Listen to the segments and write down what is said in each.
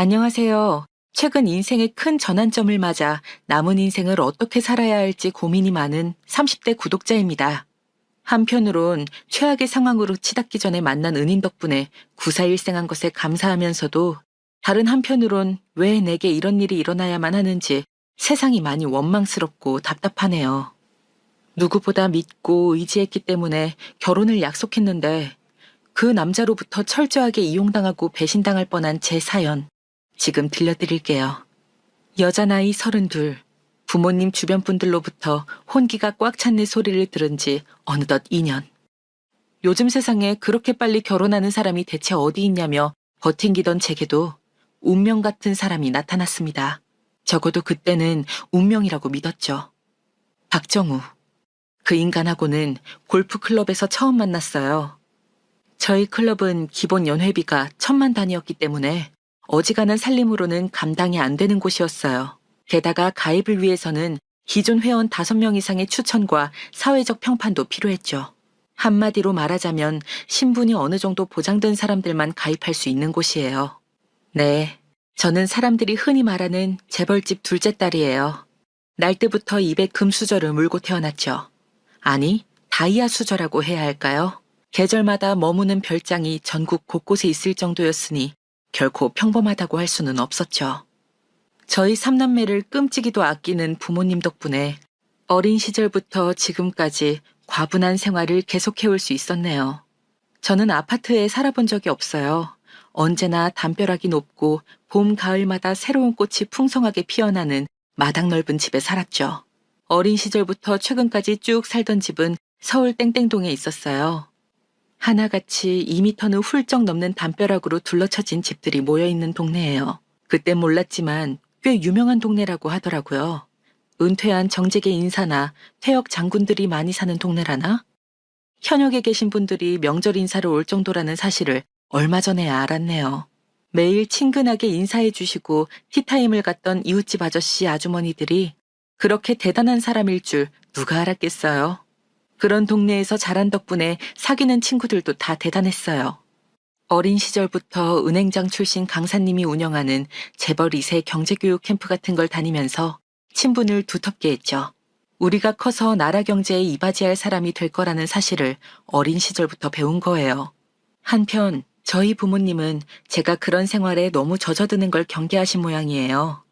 안녕하세요. 최근 인생의 큰 전환점을 맞아 남은 인생을 어떻게 살아야 할지 고민이 많은 30대 구독자입니다. 한편으론 최악의 상황으로 치닫기 전에 만난 은인 덕분에 구사일생한 것에 감사하면서도 다른 한편으론 왜 내게 이런 일이 일어나야만 하는지 세상이 많이 원망스럽고 답답하네요. 누구보다 믿고 의지했기 때문에 결혼을 약속했는데 그 남자로부터 철저하게 이용당하고 배신당할 뻔한 제 사연. 지금 들려드릴게요. 여자 나이 32, 부모님 주변 분들로부터 혼기가 꽉 찬 내 소리를 들은 지 어느덧 2년. 요즘 세상에 그렇게 빨리 결혼하는 사람이 대체 어디 있냐며 버팅기던 제게도 운명 같은 사람이 나타났습니다. 적어도 그때는 운명이라고 믿었죠. 박정우. 그 인간하고는 골프클럽에서 처음 만났어요. 저희 클럽은 기본 연회비가 1,000만 단위였기 때문에 어지간한 살림으로는 감당이 안 되는 곳이었어요. 게다가 가입을 위해서는 기존 회원 5명 이상의 추천과 사회적 평판도 필요했죠. 한마디로 말하자면 신분이 어느 정도 보장된 사람들만 가입할 수 있는 곳이에요. 네, 저는 사람들이 흔히 말하는 재벌집 둘째 딸이에요. 날 때부터 입에 금수저를 물고 태어났죠. 아니, 다이아 수저라고 해야 할까요? 계절마다 머무는 별장이 전국 곳곳에 있을 정도였으니 결코 평범하다고 할 수는 없었죠. 저희 3남매를 끔찍이도 아끼는 부모님 덕분에 어린 시절부터 지금까지 과분한 생활을 계속해올 수 있었네요. 저는 아파트에 살아본 적이 없어요. 언제나 담벼락이 높고 봄, 가을마다 새로운 꽃이 풍성하게 피어나는 마당 넓은 집에 살았죠. 어린 시절부터 최근까지 쭉 살던 집은 서울 땡땡동에 있었어요. 하나같이 2미터는 훌쩍 넘는 담벼락으로 둘러쳐진 집들이 모여있는 동네예요. 그땐 몰랐지만 꽤 유명한 동네라고 하더라고요. 은퇴한 정재계 인사나 퇴역 장군들이 많이 사는 동네라나? 현역에 계신 분들이 명절 인사를 올 정도라는 사실을 얼마 전에야 알았네요. 매일 친근하게 인사해 주시고 티타임을 갔던 이웃집 아저씨 아주머니들이 그렇게 대단한 사람일 줄 누가 알았겠어요. 그런 동네에서 자란 덕분에 사귀는 친구들도 다 대단했어요. 어린 시절부터 은행장 출신 강사님이 운영하는 재벌 2세 경제교육 캠프 같은 걸 다니면서 친분을 두텁게 했죠. 우리가 커서 나라 경제에 이바지할 사람이 될 거라는 사실을 어린 시절부터 배운 거예요. 한편 저희 부모님은 제가 그런 생활에 너무 젖어드는 걸 경계하신 모양이에요.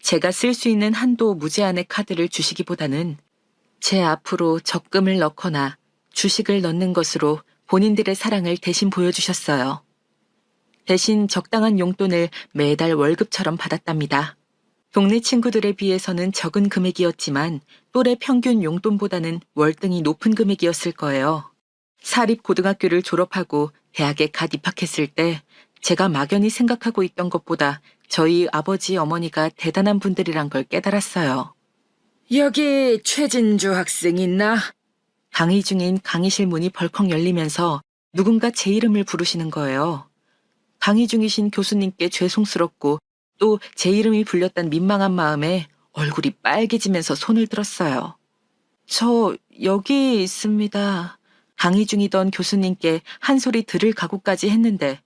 제가 쓸 수 있는 한도 무제한의 카드를 주시기보다는 제 앞으로 적금을 넣거나 주식을 넣는 것으로 본인들의 사랑을 대신 보여주셨어요. 대신 적당한 용돈을 매달 월급처럼 받았답니다. 동네 친구들에 비해서는 적은 금액이었지만 또래 평균 용돈보다는 월등히 높은 금액이었을 거예요. 사립고등학교를 졸업하고 대학에 갓 입학했을 때 제가 막연히 생각하고 있던 것보다 저희 아버지 어머니가 대단한 분들이란 걸 깨달았어요. 여기 최진주 학생 있나? 강의 중인 강의실 문이 벌컥 열리면서 누군가 제 이름을 부르시는 거예요. 강의 중이신 교수님께 죄송스럽고 또 제 이름이 불렸단 민망한 마음에 얼굴이 빨개지면서 손을 들었어요. 저 여기 있습니다. 강의 중이던 교수님께 한 소리 들을 각오까지 했는데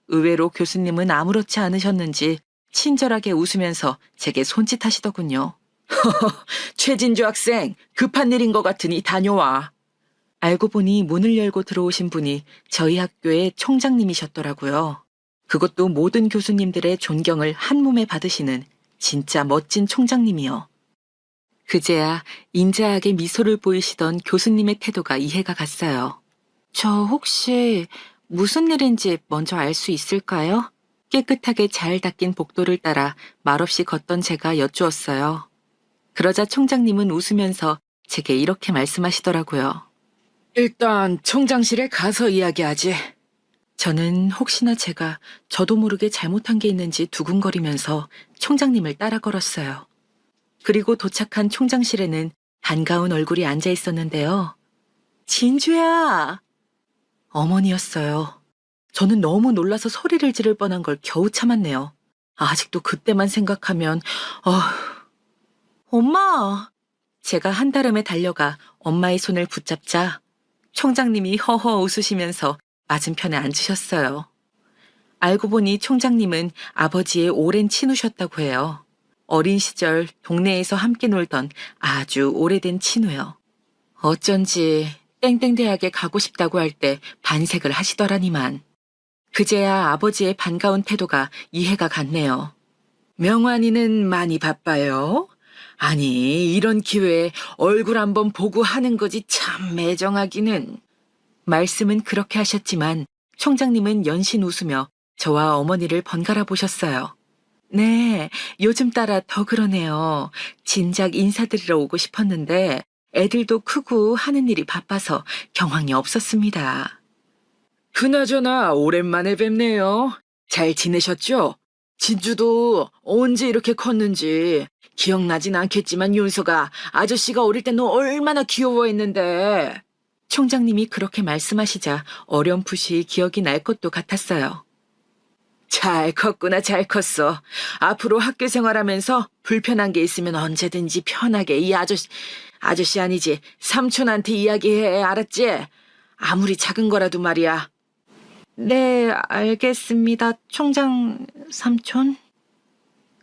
의외로 교수님은 아무렇지 않으셨는지 친절하게 웃으면서 제게 손짓하시더군요. 최진주 학생, 급한 일인 것 같으니 다녀와. 알고 보니 문을 열고 들어오신 분이 저희 학교의 총장님이셨더라고요. 그것도 모든 교수님들의 존경을 한 몸에 받으시는 진짜 멋진 총장님이요. 그제야 인자하게 미소를 보이시던 교수님의 태도가 이해가 갔어요. 저 혹시 무슨 일인지 먼저 알 수 있을까요? 깨끗하게 잘 닦인 복도를 따라 말없이 걷던 제가 여쭈었어요. 그러자 총장님은 웃으면서 제게 이렇게 말씀하시더라고요. 일단 총장실에 가서 이야기하지. 저는 혹시나 제가 저도 모르게 잘못한 게 있는지 두근거리면서 총장님을 따라 걸었어요. 그리고 도착한 총장실에는 반가운 얼굴이 앉아 있었는데요. 진주야! 어머니였어요. 저는 너무 놀라서 소리를 지를 뻔한 걸 겨우 참았네요. 아직도 그때만 생각하면, 엄마! 제가 한달음에 달려가 엄마의 손을 붙잡자 총장님이 허허 웃으시면서 맞은편에 앉으셨어요. 알고 보니 총장님은 아버지의 오랜 친우셨다고 해요. 어린 시절 동네에서 함께 놀던 아주 오래된 친우요. 어쩐지 땡땡 대학에 가고 싶다고 할 때 반색을 하시더라니만. 그제야 아버지의 반가운 태도가 이해가 갔네요. 명환이는 많이 바빠요? 아니, 이런 기회에 얼굴 한번 보고 하는 거지 참 매정하기는. 말씀은 그렇게 하셨지만 총장님은 연신 웃으며 저와 어머니를 번갈아 보셨어요. 네, 요즘 따라 더 그러네요. 진작 인사드리러 오고 싶었는데 애들도 크고 하는 일이 바빠서 경황이 없었습니다. 그나저나 오랜만에 뵙네요. 잘 지내셨죠? 진주도 언제 이렇게 컸는지 기억나진 않겠지만 윤서가 아저씨가 어릴 때 너 얼마나 귀여워했는데. 총장님이 그렇게 말씀하시자 어렴풋이 기억이 날 것도 같았어요. 잘 컸구나, 잘 컸어. 앞으로 학교 생활하면서 불편한 게 있으면 언제든지 편하게 이 아저씨 아니지, 삼촌한테 이야기해, 알았지? 아무리 작은 거라도 말이야. 네, 알겠습니다, 총장 삼촌.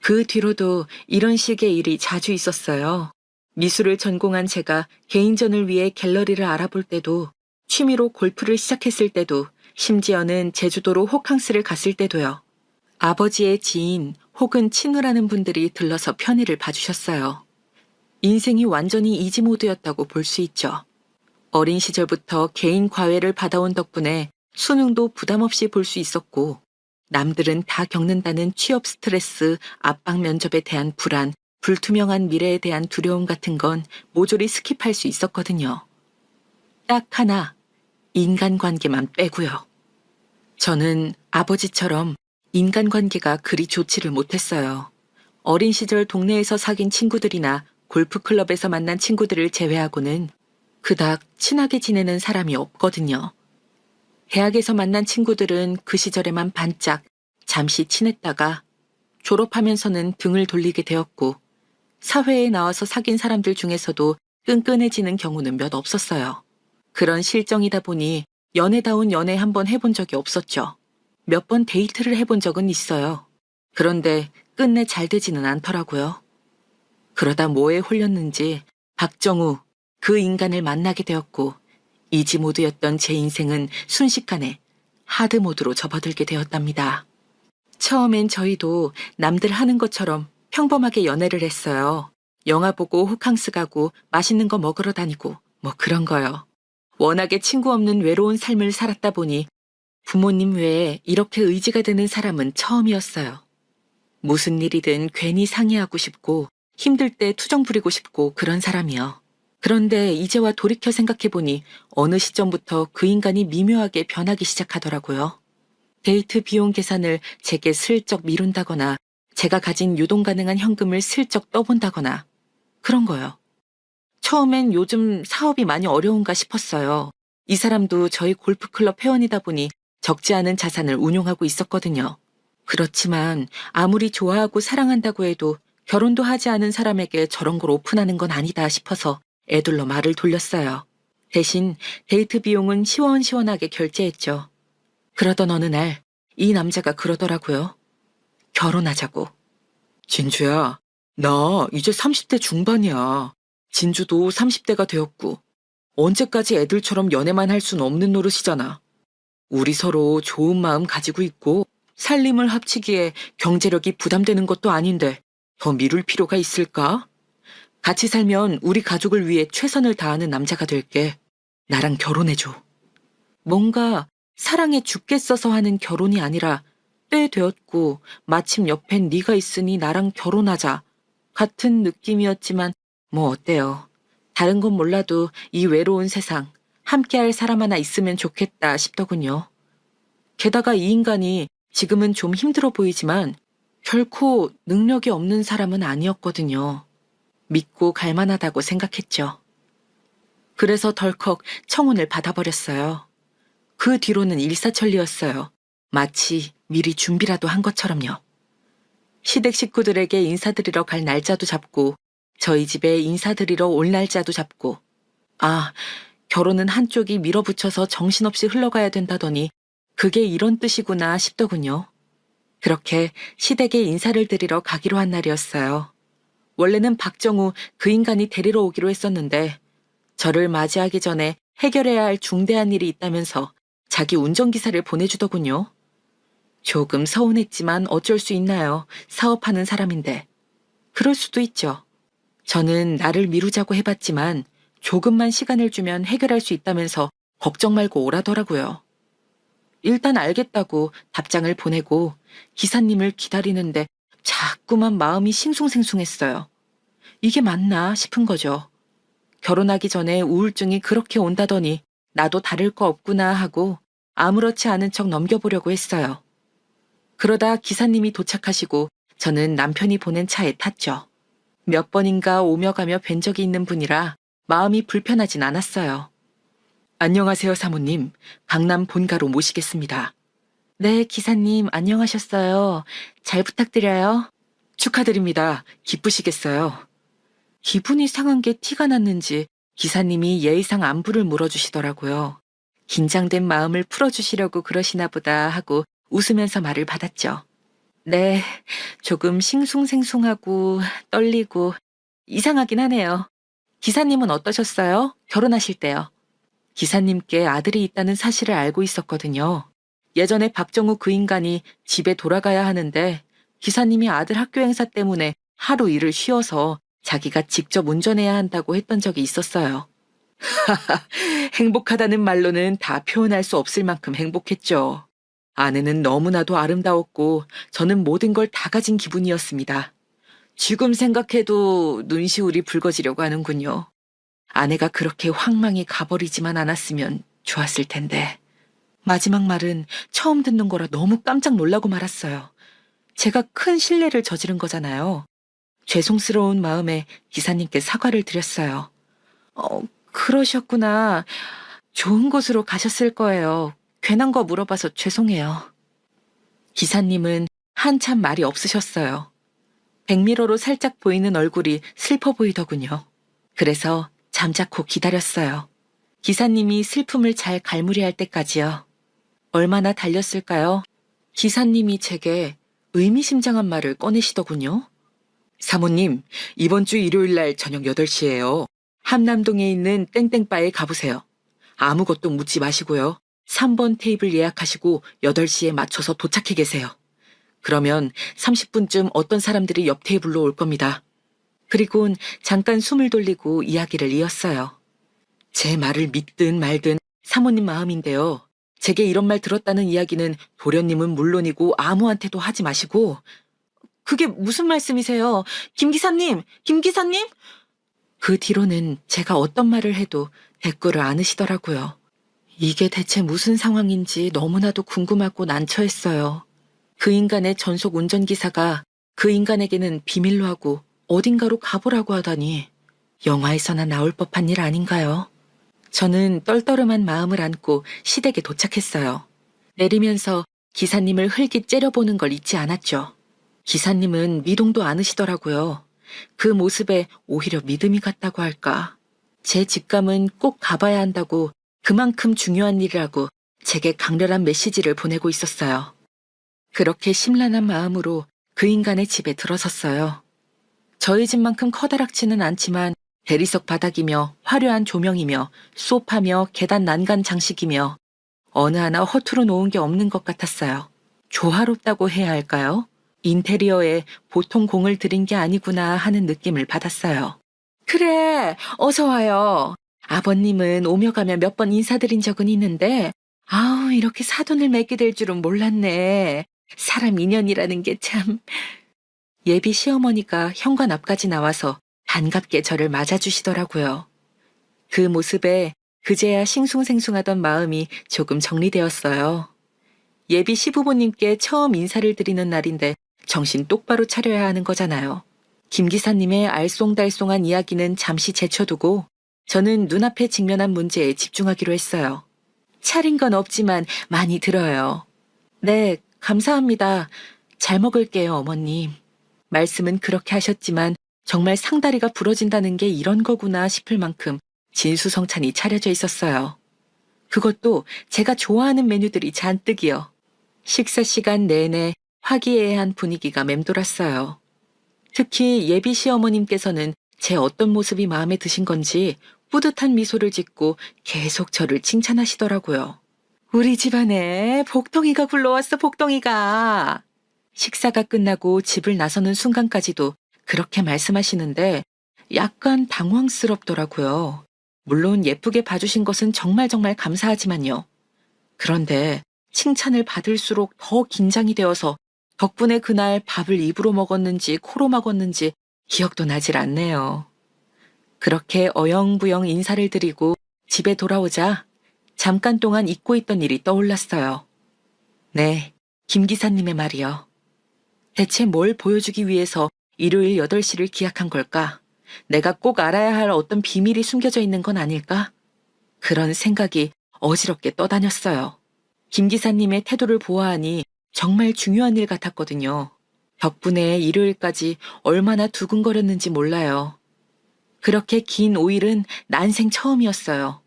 그 뒤로도 이런 식의 일이 자주 있었어요. 미술을 전공한 제가 개인전을 위해 갤러리를 알아볼 때도, 취미로 골프를 시작했을 때도, 심지어는 제주도로 호캉스를 갔을 때도요. 아버지의 지인 혹은 친구라는 분들이 들러서 편의를 봐주셨어요. 인생이 완전히 이지 모드였다고 볼 수 있죠. 어린 시절부터 개인 과외를 받아온 덕분에 수능도 부담 없이 볼 수 있었고, 남들은 다 겪는다는 취업 스트레스, 압박 면접에 대한 불안, 불투명한 미래에 대한 두려움 같은 건 모조리 스킵할 수 있었거든요. 딱 하나, 인간관계만 빼고요. 저는 아버지처럼 인간관계가 그리 좋지를 못했어요. 어린 시절 동네에서 사귄 친구들이나 골프클럽에서 만난 친구들을 제외하고는 그닥 친하게 지내는 사람이 없거든요. 대학에서 만난 친구들은 그 시절에만 반짝 잠시 친했다가 졸업하면서는 등을 돌리게 되었고, 사회에 나와서 사귄 사람들 중에서도 끈끈해지는 경우는 몇 없었어요. 그런 실정이다 보니 연애다운 연애 한번 해본 적이 없었죠. 몇 번 데이트를 해본 적은 있어요. 그런데 끝내 잘 되지는 않더라고요. 그러다 뭐에 홀렸는지 박정우, 그 인간을 만나게 되었고, 이지 모드였던 제 인생은 순식간에 하드 모드로 접어들게 되었답니다. 처음엔 저희도 남들 하는 것처럼 평범하게 연애를 했어요. 영화 보고 호캉스 가고 맛있는 거 먹으러 다니고 뭐 그런 거요. 워낙에 친구 없는 외로운 삶을 살았다 보니 부모님 외에 이렇게 의지가 되는 사람은 처음이었어요. 무슨 일이든 괜히 상의하고 싶고 힘들 때 투정 부리고 싶고 그런 사람이요. 그런데 이제와 돌이켜 생각해보니 어느 시점부터 그 인간이 미묘하게 변하기 시작하더라고요. 데이트 비용 계산을 제게 슬쩍 미룬다거나 제가 가진 유동 가능한 현금을 슬쩍 떠본다거나 그런 거요. 처음엔 요즘 사업이 많이 어려운가 싶었어요. 이 사람도 저희 골프클럽 회원이다 보니 적지 않은 자산을 운용하고 있었거든요. 그렇지만 아무리 좋아하고 사랑한다고 해도 결혼도 하지 않은 사람에게 저런 걸 오픈하는 건 아니다 싶어서 애둘러 말을 돌렸어요. 대신 데이트 비용은 시원시원하게 결제했죠. 그러던 어느 날 이 남자가 그러더라고요. 결혼하자고. 진주야, 나 이제 30대 중반이야. 진주도 30대가 되었고 언제까지 애들처럼 연애만 할 순 없는 노릇이잖아. 우리 서로 좋은 마음 가지고 있고 살림을 합치기에 경제력이 부담되는 것도 아닌데 더 미룰 필요가 있을까? 같이 살면 우리 가족을 위해 최선을 다하는 남자가 될게. 나랑 결혼해줘. 뭔가 사랑에 죽겠어서 하는 결혼이 아니라 때 되었고 마침 옆엔 네가 있으니 나랑 결혼하자 같은 느낌이었지만 뭐 어때요. 다른 건 몰라도 이 외로운 세상 함께할 사람 하나 있으면 좋겠다 싶더군요. 게다가 이 인간이 지금은 좀 힘들어 보이지만 결코 능력이 없는 사람은 아니었거든요. 믿고 갈만하다고 생각했죠. 그래서 덜컥 청혼을 받아버렸어요. 그 뒤로는 일사천리였어요. 마치 미리 준비라도 한 것처럼요. 시댁 식구들에게 인사드리러 갈 날짜도 잡고 저희 집에 인사드리러 올 날짜도 잡고 아, 결혼은 한쪽이 밀어붙여서 정신없이 흘러가야 된다더니 그게 이런 뜻이구나 싶더군요. 그렇게 시댁에 인사를 드리러 가기로 한 날이었어요. 원래는 박정우 그 인간이 데리러 오기로 했었는데 저를 맞이하기 전에 해결해야 할 중대한 일이 있다면서 자기 운전기사를 보내주더군요. 조금 서운했지만 어쩔 수 있나요? 사업하는 사람인데. 그럴 수도 있죠. 저는 나를 미루자고 해봤지만 조금만 시간을 주면 해결할 수 있다면서 걱정 말고 오라더라고요. 일단 알겠다고 답장을 보내고 기사님을 기다리는데 자꾸만 마음이 싱숭생숭했어요. 이게 맞나 싶은 거죠. 결혼하기 전에 우울증이 그렇게 온다더니 나도 다를 거 없구나 하고 아무렇지 않은 척 넘겨보려고 했어요. 그러다 기사님이 도착하시고 저는 남편이 보낸 차에 탔죠. 몇 번인가 오며 가며 뵌 적이 있는 분이라 마음이 불편하진 않았어요. 안녕하세요, 사모님. 강남 본가로 모시겠습니다. 네, 기사님, 안녕하셨어요. 잘 부탁드려요. 축하드립니다. 기쁘시겠어요. 기분이 상한 게 티가 났는지 기사님이 예의상 안부를 물어주시더라고요. 긴장된 마음을 풀어주시려고 그러시나 보다 하고 웃으면서 말을 받았죠. 네, 조금 싱숭생숭하고 떨리고 이상하긴 하네요. 기사님은 어떠셨어요? 결혼하실 때요. 기사님께 아들이 있다는 사실을 알고 있었거든요. 예전에 박정우 그 인간이 집에 돌아가야 하는데 기사님이 아들 학교 행사 때문에 하루 일을 쉬어서 자기가 직접 운전해야 한다고 했던 적이 있었어요. 행복하다는 말로는 다 표현할 수 없을 만큼 행복했죠. 아내는 너무나도 아름다웠고 저는 모든 걸 다 가진 기분이었습니다. 지금 생각해도 눈시울이 붉어지려고 하는군요. 아내가 그렇게 황망히 가버리지만 않았으면 좋았을 텐데. 마지막 말은 처음 듣는 거라 너무 깜짝 놀라고 말았어요. 제가 큰 실례를 저지른 거잖아요. 죄송스러운 마음에 기사님께 사과를 드렸어요. 그러셨구나. 좋은 곳으로 가셨을 거예요. 괜한 거 물어봐서 죄송해요. 기사님은 한참 말이 없으셨어요. 백미러로 살짝 보이는 얼굴이 슬퍼 보이더군요. 그래서 잠자코 기다렸어요. 기사님이 슬픔을 잘 갈무리할 때까지요. 얼마나 달렸을까요? 기사님이 제게 의미심장한 말을 꺼내시더군요. 사모님, 이번 주 일요일 날 저녁 8시예요. 함남동에 있는 땡땡바에 가보세요. 아무것도 묻지 마시고요. 3번 테이블 예약하시고 8시에 맞춰서 도착해 계세요. 그러면 30분쯤 어떤 사람들이 옆 테이블로 올 겁니다. 그리곤 잠깐 숨을 돌리고 이야기를 이었어요. 제 말을 믿든 말든 사모님 마음인데요. 제게 이런 말 들었다는 이야기는 도련님은 물론이고 아무한테도 하지 마시고. 그게 무슨 말씀이세요? 김 기사님! 김 기사님! 그 뒤로는 제가 어떤 말을 해도 대꾸를 않으시더라고요. 이게 대체 무슨 상황인지 너무나도 궁금하고 난처했어요. 그 인간의 전속 운전기사가 그 인간에게는 비밀로 하고 어딘가로 가보라고 하다니 영화에서나 나올 법한 일 아닌가요? 저는 떨떠름한 마음을 안고 시댁에 도착했어요. 내리면서 기사님을 흘깃 째려보는 걸 잊지 않았죠. 기사님은 미동도 않으시더라고요. 그 모습에 오히려 믿음이 갔다고 할까. 제 직감은 꼭 가봐야 한다고 그만큼 중요한 일이라고 제게 강렬한 메시지를 보내고 있었어요. 그렇게 심란한 마음으로 그 인간의 집에 들어섰어요. 저희 집만큼 커다랗지는 않지만 대리석 바닥이며 화려한 조명이며 소파며 계단 난간 장식이며 어느 하나 허투루 놓은 게 없는 것 같았어요. 조화롭다고 해야 할까요? 인테리어에 보통 공을 들인 게 아니구나 하는 느낌을 받았어요. 그래, 어서 와요. 아버님은 오며 가며 몇 번 인사드린 적은 있는데 아우 이렇게 사돈을 맺게 될 줄은 몰랐네. 사람 인연이라는 게 참. 예비 시어머니가 현관 앞까지 나와서 반갑게 저를 맞아주시더라고요. 그 모습에 그제야 싱숭생숭하던 마음이 조금 정리되었어요. 예비 시부모님께 처음 인사를 드리는 날인데 정신 똑바로 차려야 하는 거잖아요. 김 기사님의 알쏭달쏭한 이야기는 잠시 제쳐두고 저는 눈앞에 직면한 문제에 집중하기로 했어요. 차린 건 없지만 많이 들어요. 네, 감사합니다. 잘 먹을게요, 어머님. 말씀은 그렇게 하셨지만 정말 상다리가 부러진다는 게 이런 거구나 싶을 만큼 진수성찬이 차려져 있었어요. 그것도 제가 좋아하는 메뉴들이 잔뜩이요. 식사 시간 내내 화기애애한 분위기가 맴돌았어요. 특히 예비 시어머님께서는 제 어떤 모습이 마음에 드신 건지 뿌듯한 미소를 짓고 계속 저를 칭찬하시더라고요. 우리 집안에 복덩이가 굴러왔어, 복덩이가. 식사가 끝나고 집을 나서는 순간까지도 그렇게 말씀하시는데 약간 당황스럽더라고요. 물론 예쁘게 봐주신 것은 정말 감사하지만요. 그런데 칭찬을 받을수록 더 긴장이 되어서 덕분에 그날 밥을 입으로 먹었는지 코로 먹었는지 기억도 나질 않네요. 그렇게 어영부영 인사를 드리고 집에 돌아오자 잠깐 동안 잊고 있던 일이 떠올랐어요. 네, 김 기사님의 말이요. 대체 뭘 보여주기 위해서 일요일 8시를 기약한 걸까? 내가 꼭 알아야 할 어떤 비밀이 숨겨져 있는 건 아닐까? 그런 생각이 어지럽게 떠다녔어요. 김 기사님의 태도를 보아하니 정말 중요한 일 같았거든요. 덕분에 일요일까지 얼마나 두근거렸는지 몰라요. 그렇게 긴 5일은 난생 처음이었어요.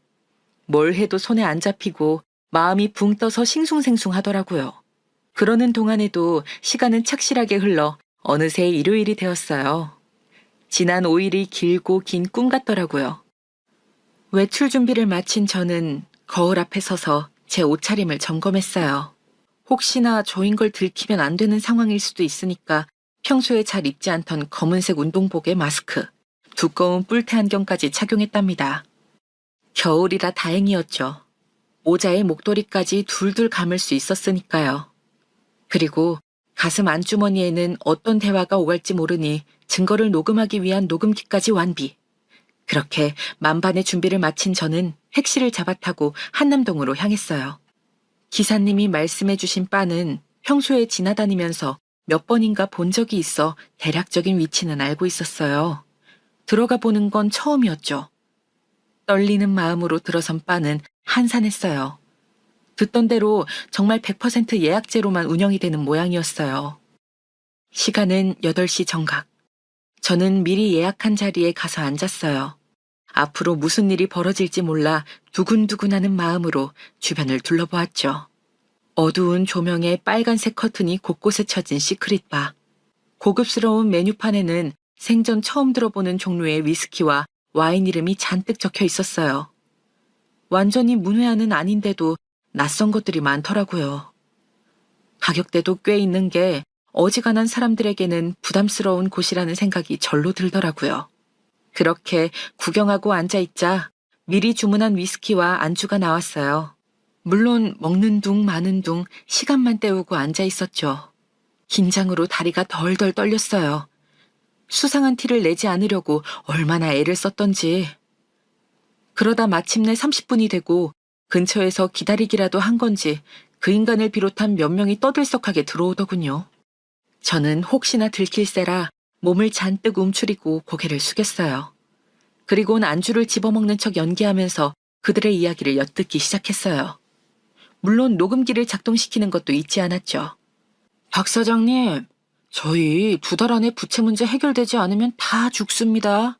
뭘 해도 손에 안 잡히고 마음이 붕 떠서 싱숭생숭하더라고요. 그러는 동안에도 시간은 착실하게 흘러 어느새 일요일이 되었어요. 지난 5일이 길고 긴 꿈 같더라고요. 외출 준비를 마친 저는 거울 앞에 서서 제 옷차림을 점검했어요. 혹시나 저인 걸 들키면 안 되는 상황일 수도 있으니까 평소에 잘 입지 않던 검은색 운동복에 마스크, 두꺼운 뿔테 안경까지 착용했답니다. 겨울이라 다행이었죠. 모자에 목도리까지 둘둘 감을 수 있었으니까요. 그리고 가슴 안주머니에는 어떤 대화가 오갈지 모르니 증거를 녹음하기 위한 녹음기까지 완비. 그렇게 만반의 준비를 마친 저는 택시를 잡아타고 한남동으로 향했어요. 기사님이 말씀해 주신 바는 평소에 지나다니면서 몇 번인가 본 적이 있어 대략적인 위치는 알고 있었어요. 들어가 보는 건 처음이었죠. 떨리는 마음으로 들어선 바는 한산했어요. 듣던 대로 정말 100% 예약제로만 운영이 되는 모양이었어요. 시간은 8시 정각. 저는 미리 예약한 자리에 가서 앉았어요. 앞으로 무슨 일이 벌어질지 몰라 두근두근하는 마음으로 주변을 둘러보았죠. 어두운 조명에 빨간색 커튼이 곳곳에 쳐진 시크릿바. 고급스러운 메뉴판에는 생전 처음 들어보는 종류의 위스키와 와인 이름이 잔뜩 적혀 있었어요. 완전히 문외한은 아닌데도 낯선 것들이 많더라고요. 가격대도 꽤 있는 게 어지간한 사람들에게는 부담스러운 곳이라는 생각이 절로 들더라고요. 그렇게 구경하고 앉아있자 미리 주문한 위스키와 안주가 나왔어요. 물론 먹는 둥 마는 둥 시간만 때우고 앉아있었죠. 긴장으로 다리가 덜덜 떨렸어요. 수상한 티를 내지 않으려고 얼마나 애를 썼던지. 그러다 마침내 30분이 되고 근처에서 기다리기라도 한 건지 그 인간을 비롯한 몇 명이 떠들썩하게 들어오더군요. 저는 혹시나 들킬세라 몸을 잔뜩 움츠리고 고개를 숙였어요. 그리고는 안주를 집어먹는 척 연기하면서 그들의 이야기를 엿듣기 시작했어요. 물론 녹음기를 작동시키는 것도 잊지 않았죠. 박 사장님, 저희 2달 안에 부채 문제 해결되지 않으면 다 죽습니다.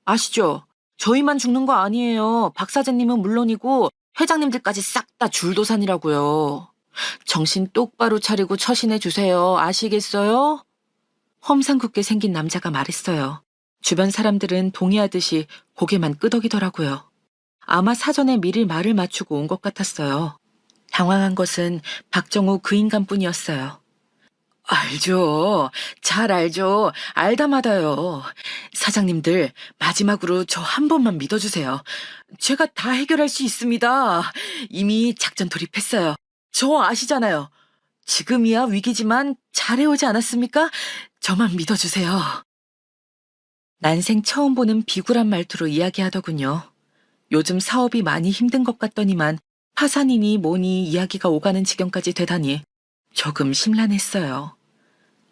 아시죠? 저희만 죽는 거 아니에요. 박 사장님은 물론이고 회장님들까지 싹 다 줄도산이라고요. 정신 똑바로 차리고 처신해 주세요. 아시겠어요? 험상궂게 생긴 남자가 말했어요. 주변 사람들은 동의하듯이 고개만 끄덕이더라고요. 아마 사전에 미리 말을 맞추고 온 것 같았어요. 당황한 것은 박정우 그 인간뿐이었어요. 알죠. 잘 알죠. 알다마다요. 사장님들, 마지막으로 저 한 번만 믿어주세요. 제가 다 해결할 수 있습니다. 이미 작전 돌입했어요. 저 아시잖아요. 지금이야 위기지만 잘해오지 않았습니까? 저만 믿어주세요. 난생 처음 보는 비굴한 말투로 이야기하더군요. 요즘 사업이 많이 힘든 것 같더니만 파산이니 뭐니 이야기가 오가는 지경까지 되다니 조금 심란했어요.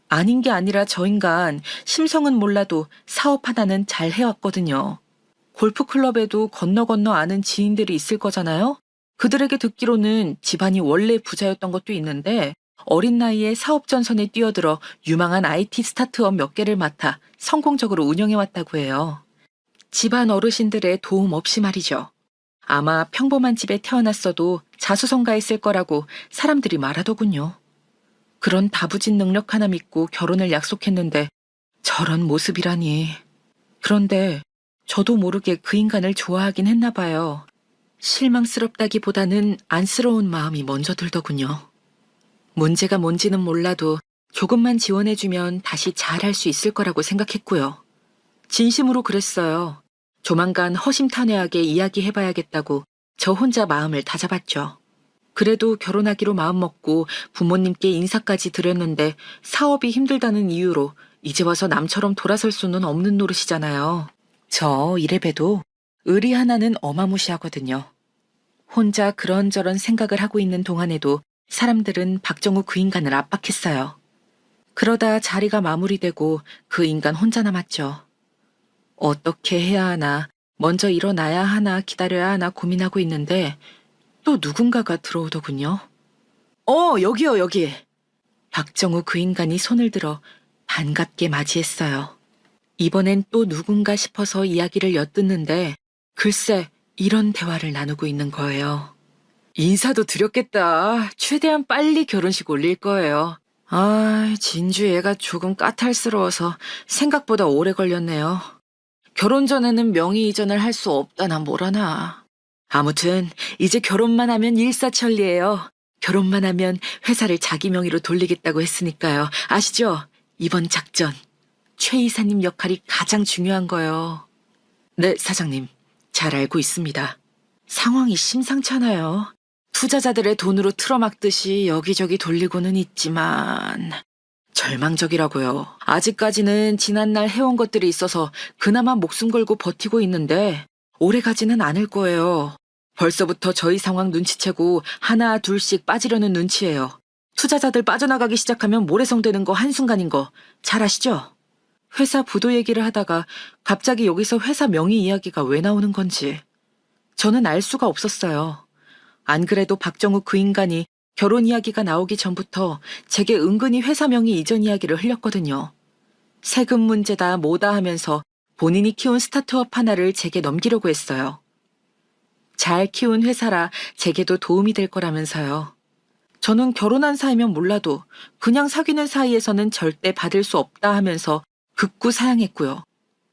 아닌 게 아니라 저 인간 심성은 몰라도 사업 하나는 잘 해왔거든요. 골프클럽에도 건너 아는 지인들이 있을 거잖아요? 그들에게 듣기로는 집안이 원래 부자였던 것도 있는데 어린 나이에 사업 전선에 뛰어들어 유망한 IT 스타트업 몇 개를 맡아 성공적으로 운영해왔다고 해요. 집안 어르신들의 도움 없이 말이죠. 아마 평범한 집에 태어났어도 자수성가했을 거라고 사람들이 말하더군요. 그런 다부진 능력 하나 믿고 결혼을 약속했는데 저런 모습이라니. 그런데 저도 모르게 그 인간을 좋아하긴 했나 봐요. 실망스럽다기보다는 안쓰러운 마음이 먼저 들더군요. 문제가 뭔지는 몰라도 조금만 지원해주면 다시 잘할 수 있을 거라고 생각했고요. 진심으로 그랬어요. 조만간 허심탄회하게 이야기해봐야겠다고 저 혼자 마음을 다잡았죠. 그래도 결혼하기로 마음먹고 부모님께 인사까지 드렸는데 사업이 힘들다는 이유로 이제 와서 남처럼 돌아설 수는 없는 노릇이잖아요. 저 이래봬도 의리 하나는 어마무시하거든요. 혼자 그런저런 생각을 하고 있는 동안에도 사람들은 박정우 그 인간을 압박했어요. 그러다 자리가 마무리되고 그 인간 혼자 남았죠. 어떻게 해야 하나, 먼저 일어나야 하나 기다려야 하나 고민하고 있는데 또 누군가가 들어오더군요. 여기요, 여기. 박정우 그 인간이 손을 들어 반갑게 맞이했어요. 이번엔 또 누군가 싶어서 이야기를 엿듣는데 글쎄 이런 대화를 나누고 있는 거예요. 인사도 드렸겠다. 최대한 빨리 결혼식 올릴 거예요. 진주 얘가 조금 까탈스러워서 생각보다 오래 걸렸네요. 결혼 전에는 명의 이전을 할 수 없다나 뭐라나. 아무튼 이제 결혼만 하면 일사천리예요. 결혼만 하면 회사를 자기 명의로 돌리겠다고 했으니까요. 아시죠? 이번 작전. 최 이사님 역할이 가장 중요한 거요. 네, 사장님. 잘 알고 있습니다. 상황이 심상찮아요. 투자자들의 돈으로 틀어막듯이 여기저기 돌리고는 있지만 절망적이라고요. 아직까지는 지난날 해온 것들이 있어서 그나마 목숨 걸고 버티고 있는데 오래 가지는 않을 거예요. 벌써부터 저희 상황 눈치채고 하나 둘씩 빠지려는 눈치예요. 투자자들 빠져나가기 시작하면 모래성 되는 거 한순간인 거 잘 아시죠? 회사 부도 얘기를 하다가 갑자기 여기서 회사 명의 이야기가 왜 나오는 건지 저는 알 수가 없었어요. 안 그래도 박정우 그 인간이 결혼 이야기가 나오기 전부터 제게 은근히 회사 명의 이전 이야기를 흘렸거든요. 세금 문제다 뭐다 하면서 본인이 키운 스타트업 하나를 제게 넘기려고 했어요. 잘 키운 회사라 제게도 도움이 될 거라면서요. 저는 결혼한 사이면 몰라도 그냥 사귀는 사이에서는 절대 받을 수 없다 하면서 극구 사양했고요.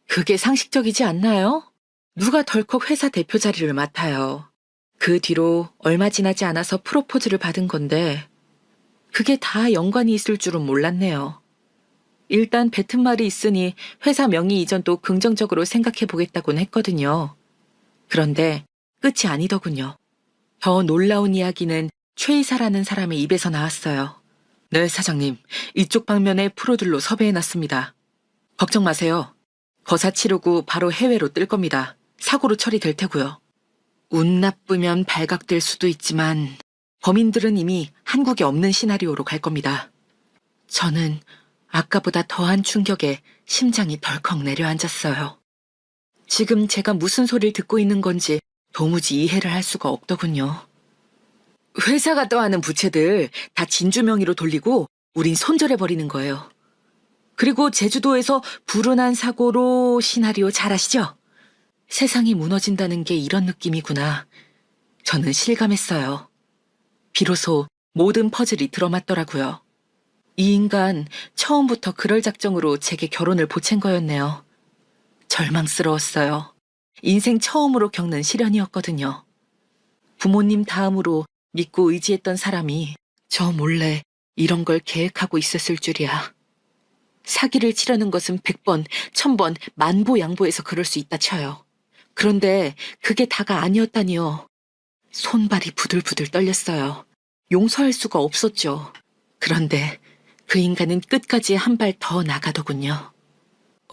그게 상식적이지 않나요? 누가 덜컥 회사 대표 자리를 맡아요. 그 뒤로 얼마 지나지 않아서 프로포즈를 받은 건데 그게 다 연관이 있을 줄은 몰랐네요. 일단 뱉은 말이 있으니 회사 명의 이전도 긍정적으로 생각해 보겠다곤 했거든요. 그런데 끝이 아니더군요. 더 놀라운 이야기는 최 이사라는 사람의 입에서 나왔어요. 네, 사장님. 이쪽 방면에 프로들로 섭외해놨습니다. 걱정 마세요. 거사 치르고 바로 해외로 뜰 겁니다. 사고로 처리될 테고요. 운 나쁘면 발각될 수도 있지만 범인들은 이미 한국에 없는 시나리오로 갈 겁니다. 저는 아까보다 더한 충격에 심장이 덜컥 내려앉았어요. 지금 제가 무슨 소리를 듣고 있는 건지 도무지 이해를 할 수가 없더군요. 회사가 떠하는 부채들 다 진주 명의로 돌리고 우린 손절해버리는 거예요. 그리고 제주도에서 불운한 사고로 시나리오 잘 아시죠? 세상이 무너진다는 게 이런 느낌이구나. 저는 실감했어요. 비로소 모든 퍼즐이 들어맞더라고요. 이 인간 처음부터 그럴 작정으로 제게 결혼을 보챈 거였네요. 절망스러웠어요. 인생 처음으로 겪는 시련이었거든요. 부모님 다음으로 믿고 의지했던 사람이 저 몰래 이런 걸 계획하고 있었을 줄이야. 사기를 치려는 것은 100번, 1000번, 만보 양보해서 그럴 수 있다 쳐요. 그런데 그게 다가 아니었다니요. 손발이 부들부들 떨렸어요. 용서할 수가 없었죠. 그런데 그 인간은 끝까지 한 발 더 나가더군요.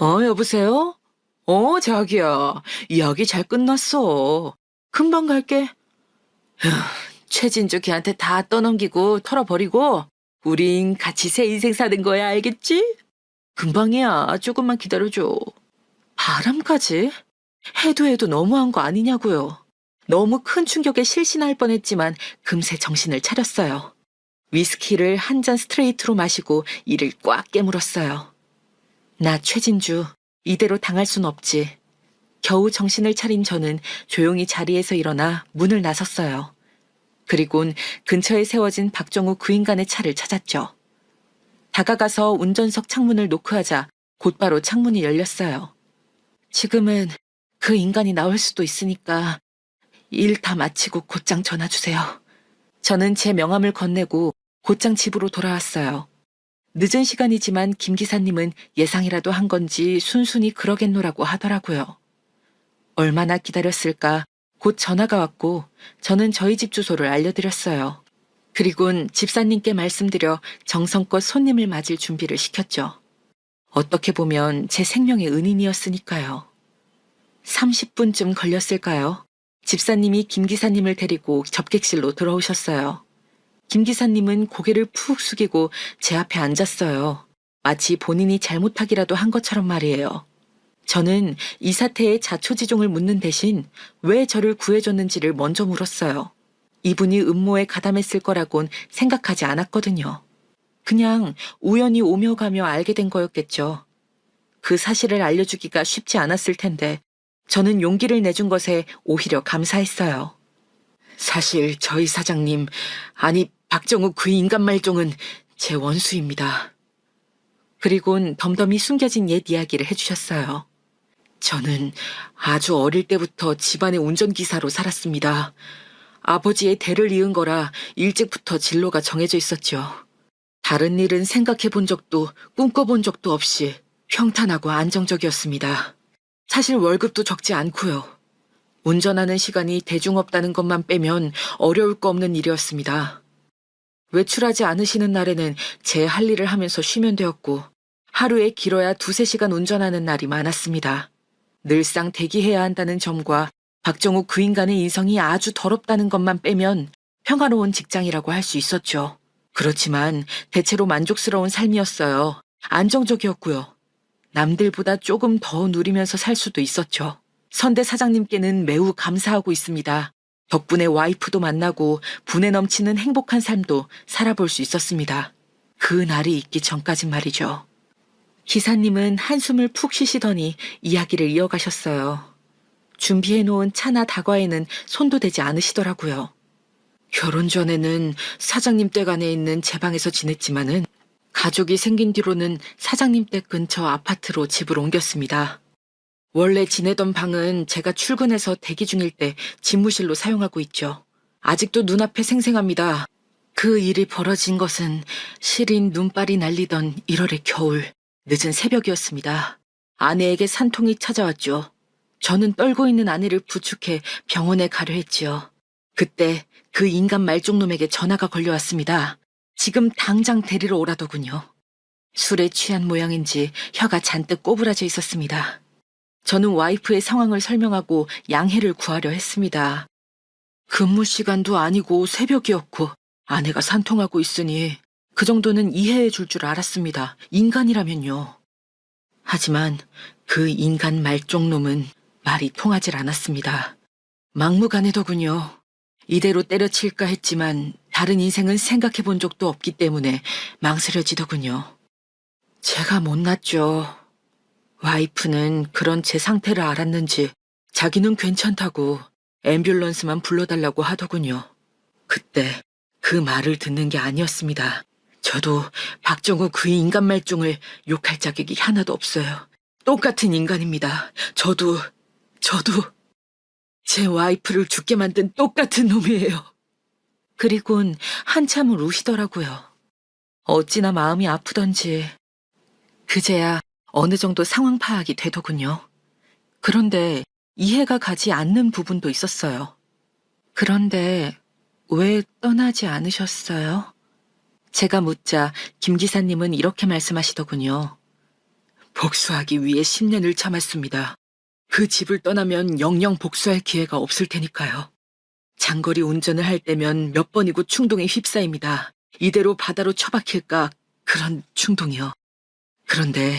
여보세요? 자기야. 이야기 잘 끝났어. 금방 갈게. 휴, 최진주 걔한테 다 떠넘기고 털어버리고 우린 같이 새 인생 사는 거야, 알겠지? 금방이야. 조금만 기다려줘. 바람까지? 해도 너무한 거 아니냐고요. 너무 큰 충격에 실신할 뻔했지만 금세 정신을 차렸어요. 위스키를 한 잔 스트레이트로 마시고 이를 꽉 깨물었어요. 나 최진주, 이대로 당할 순 없지. 겨우 정신을 차린 저는 조용히 자리에서 일어나 문을 나섰어요. 그리곤 근처에 세워진 박정우 그 인간의 차를 찾았죠. 다가가서 운전석 창문을 노크하자 곧바로 창문이 열렸어요. 지금은 그 인간이 나올 수도 있으니까 일 다 마치고 곧장 전화 주세요. 저는 제 명함을 건네고 곧장 집으로 돌아왔어요. 늦은 시간이지만 김 기사님은 예상이라도 한 건지 순순히 그러겠노라고 하더라고요. 얼마나 기다렸을까 곧 전화가 왔고 저는 저희 집 주소를 알려드렸어요. 그리곤 집사님께 말씀드려 정성껏 손님을 맞을 준비를 시켰죠. 어떻게 보면 제 생명의 은인이었으니까요. 30분쯤 걸렸을까요? 집사님이 김 기사님을 데리고 접객실로 들어오셨어요. 김 기사님은 고개를 푹 숙이고 제 앞에 앉았어요. 마치 본인이 잘못하기라도 한 것처럼 말이에요. 저는 이 사태의 자초지종을 묻는 대신 왜 저를 구해줬는지를 먼저 물었어요. 이분이 음모에 가담했을 거라곤 생각하지 않았거든요. 그냥 우연히 오며 가며 알게 된 거였겠죠. 그 사실을 알려주기가 쉽지 않았을 텐데 저는 용기를 내준 것에 오히려 감사했어요. 사실 저희 사장님, 아니 박정우 그 인간 말종은 제 원수입니다. 그리곤 덤덤히 숨겨진 옛 이야기를 해주셨어요. 저는 아주 어릴 때부터 집안의 운전기사로 살았습니다. 아버지의 대를 이은 거라 일찍부터 진로가 정해져 있었죠. 다른 일은 생각해 본 적도 꿈꿔본 적도 없이 평탄하고 안정적이었습니다. 사실 월급도 적지 않고요. 운전하는 시간이 대중 없다는 것만 빼면 어려울 거 없는 일이었습니다. 외출하지 않으시는 날에는 제 할 일을 하면서 쉬면 되었고 하루에 길어야 2~3시간 운전하는 날이 많았습니다. 늘상 대기해야 한다는 점과 박정우 그 인간의 인성이 아주 더럽다는 것만 빼면 평화로운 직장이라고 할 수 있었죠. 그렇지만 대체로 만족스러운 삶이었어요. 안정적이었고요. 남들보다 조금 더 누리면서 살 수도 있었죠. 선대 사장님께는 매우 감사하고 있습니다. 덕분에 와이프도 만나고 분에 넘치는 행복한 삶도 살아볼 수 있었습니다. 그 날이 있기 전까진 말이죠. 기사님은 한숨을 푹 쉬시더니 이야기를 이어가셨어요. 준비해놓은 차나 다과에는 손도 대지 않으시더라고요. 결혼 전에는 사장님 댁 안에 있는 제 방에서 지냈지만은 가족이 생긴 뒤로는 사장님 댁 근처 아파트로 집을 옮겼습니다. 원래 지내던 방은 제가 출근해서 대기 중일 때 집무실로 사용하고 있죠. 아직도 눈앞에 생생합니다. 그 일이 벌어진 것은 시린 눈발이 날리던 1월의 겨울, 늦은 새벽이었습니다. 아내에게 산통이 찾아왔죠. 저는 떨고 있는 아내를 부축해 병원에 가려 했지요. 그때 그 인간 말종놈에게 전화가 걸려왔습니다. 지금 당장 데리러 오라더군요. 술에 취한 모양인지 혀가 잔뜩 꼬부라져 있었습니다. 저는 와이프의 상황을 설명하고 양해를 구하려 했습니다. 근무 시간도 아니고 새벽이었고 아내가 산통하고 있으니 그 정도는 이해해 줄 줄 알았습니다. 인간이라면요. 하지만 그 인간 말종놈은 말이 통하질 않았습니다. 막무가내더군요. 이대로 때려칠까 했지만 다른 인생은 생각해 본 적도 없기 때문에 망설여지더군요. 제가 못났죠. 와이프는 그런 제 상태를 알았는지 자기는 괜찮다고 앰뷸런스만 불러달라고 하더군요. 그때 그 말을 듣는 게 아니었습니다. 저도 박정우 그 인간 말종을 욕할 자격이 하나도 없어요. 똑같은 인간입니다. 저도 제 와이프를 죽게 만든 똑같은 놈이에요. 그리곤 한참을 우시더라고요. 어찌나 마음이 아프던지 그제야 어느 정도 상황 파악이 되더군요. 그런데 이해가 가지 않는 부분도 있었어요. 그런데 왜 떠나지 않으셨어요? 제가 묻자 김 기사님은 이렇게 말씀하시더군요. 복수하기 위해 10년을 참았습니다. 그 집을 떠나면 영영 복수할 기회가 없을 테니까요. 장거리 운전을 할 때면 몇 번이고 충동에 휩싸입니다. 이대로 바다로 처박힐까 그런 충동이요. 그런데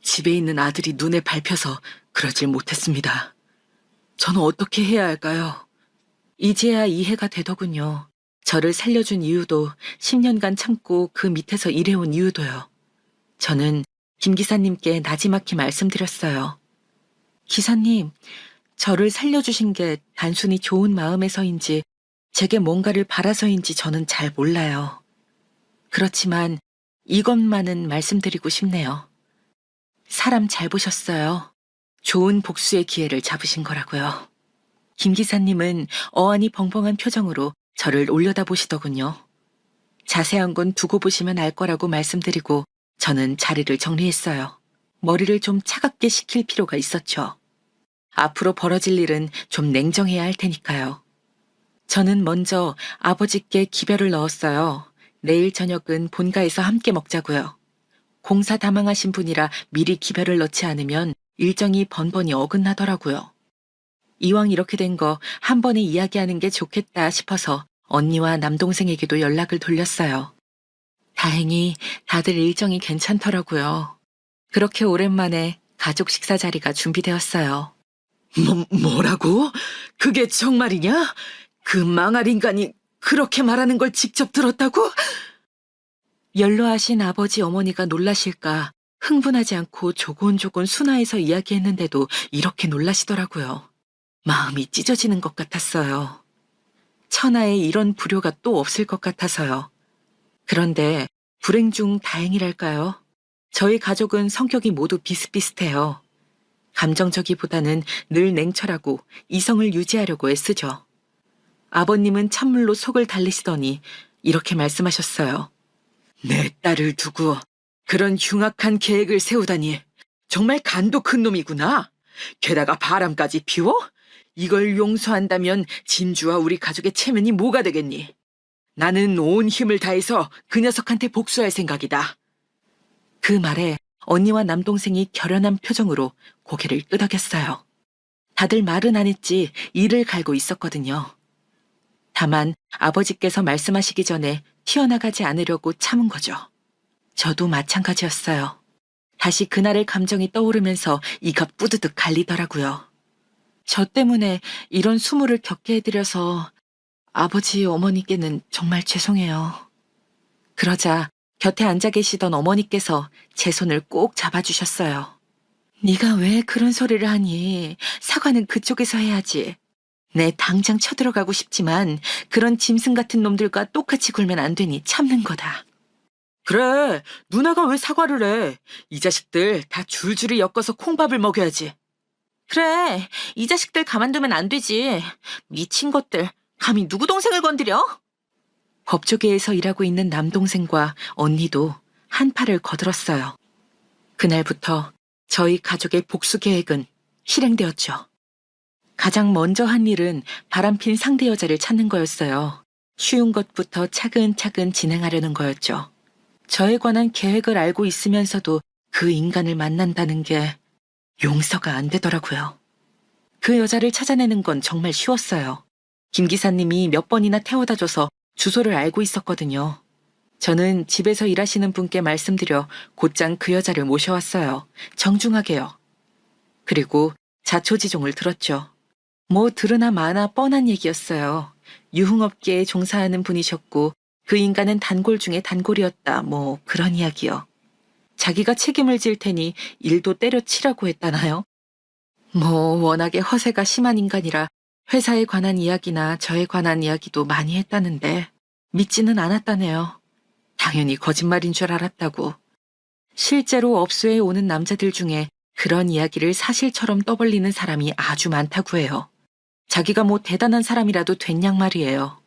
집에 있는 아들이 눈에 밟혀서 그러질 못했습니다. 저는 어떻게 해야 할까요? 이제야 이해가 되더군요. 저를 살려준 이유도 10년간 참고 그 밑에서 일해온 이유도요. 저는 김 기사님께 나지막히 말씀드렸어요. 기사님, 저를 살려주신 게 단순히 좋은 마음에서인지 제게 뭔가를 바라서인지 저는 잘 몰라요. 그렇지만 이것만은 말씀드리고 싶네요. 사람 잘 보셨어요. 좋은 복수의 기회를 잡으신 거라고요. 김 기사님은 어안이 벙벙한 표정으로 저를 올려다보시더군요. 자세한 건 두고 보시면 알 거라고 말씀드리고 저는 자리를 정리했어요. 머리를 좀 차갑게 식힐 필요가 있었죠. 앞으로 벌어질 일은 좀 냉정해야 할 테니까요. 저는 먼저 아버지께 기별을 넣었어요. 내일 저녁은 본가에서 함께 먹자고요. 공사 다망하신 분이라 미리 기별을 넣지 않으면 일정이 번번이 어긋나더라고요. 이왕 이렇게 된 거 한 번에 이야기하는 게 좋겠다 싶어서 언니와 남동생에게도 연락을 돌렸어요. 다행히 다들 일정이 괜찮더라고요. 그렇게 오랜만에 가족 식사 자리가 준비되었어요. 뭐라고? 그게 정말이냐? 그 망할 인간이 그렇게 말하는 걸 직접 들었다고? 연로하신 아버지 어머니가 놀라실까 흥분하지 않고 조곤조곤 순화해서 이야기했는데도 이렇게 놀라시더라고요. 마음이 찢어지는 것 같았어요. 천하에 이런 불효가 또 없을 것 같아서요. 그런데 불행 중 다행이랄까요? 저희 가족은 성격이 모두 비슷비슷해요. 감정적이보다는 늘 냉철하고 이성을 유지하려고 애쓰죠. 아버님은 찬물로 속을 달래시더니 이렇게 말씀하셨어요. 내 딸을 두고 그런 흉악한 계획을 세우다니 정말 간도 큰 놈이구나. 게다가 바람까지 피워? 이걸 용서한다면 진주와 우리 가족의 체면이 뭐가 되겠니? 나는 온 힘을 다해서 그 녀석한테 복수할 생각이다. 그 말에 언니와 남동생이 결연한 표정으로 고개를 끄덕였어요. 다들 말은 안 했지 이를 갈고 있었거든요. 다만 아버지께서 말씀하시기 전에 튀어나가지 않으려고 참은 거죠. 저도 마찬가지였어요. 다시 그날의 감정이 떠오르면서 이가 뿌드득 갈리더라고요. 저 때문에 이런 수모를 겪게 해드려서 아버지 어머니께는 정말 죄송해요. 그러자 곁에 앉아 계시던 어머니께서 제 손을 꼭 잡아주셨어요. 네가 왜 그런 소리를 하니? 사과는 그쪽에서 해야지. 네, 당장 쳐들어가고 싶지만 그런 짐승 같은 놈들과 똑같이 굴면 안 되니 참는 거다. 그래, 누나가 왜 사과를 해? 이 자식들 다 줄줄이 엮어서 콩밥을 먹여야지. 그래, 이 자식들 가만두면 안 되지. 미친 것들, 감히 누구 동생을 건드려? 법조계에서 일하고 있는 남동생과 언니도 한팔을 거들었어요. 그날부터 저희 가족의 복수 계획은 실행되었죠. 가장 먼저 한 일은 바람핀 상대 여자를 찾는 거였어요. 쉬운 것부터 차근차근 진행하려는 거였죠. 저에 관한 계획을 알고 있으면서도 그 인간을 만난다는 게 용서가 안 되더라고요. 그 여자를 찾아내는 건 정말 쉬웠어요. 김 기사님이 몇 번이나 태워다줘서 주소를 알고 있었거든요. 저는 집에서 일하시는 분께 말씀드려 곧장 그 여자를 모셔왔어요. 정중하게요. 그리고 자초지종을 들었죠. 뭐 들으나 마나 뻔한 얘기였어요. 유흥업계에 종사하는 분이셨고 그 인간은 단골 중에 단골이었다. 뭐 그런 이야기요. 자기가 책임을 질 테니 일도 때려치라고 했다나요? 뭐 워낙에 허세가 심한 인간이라 회사에 관한 이야기나 저에 관한 이야기도 많이 했다는데 믿지는 않았다네요. 당연히 거짓말인 줄 알았다고. 실제로 업소에 오는 남자들 중에 그런 이야기를 사실처럼 떠벌리는 사람이 아주 많다고 해요. 자기가 뭐 대단한 사람이라도 됐냔 말이에요.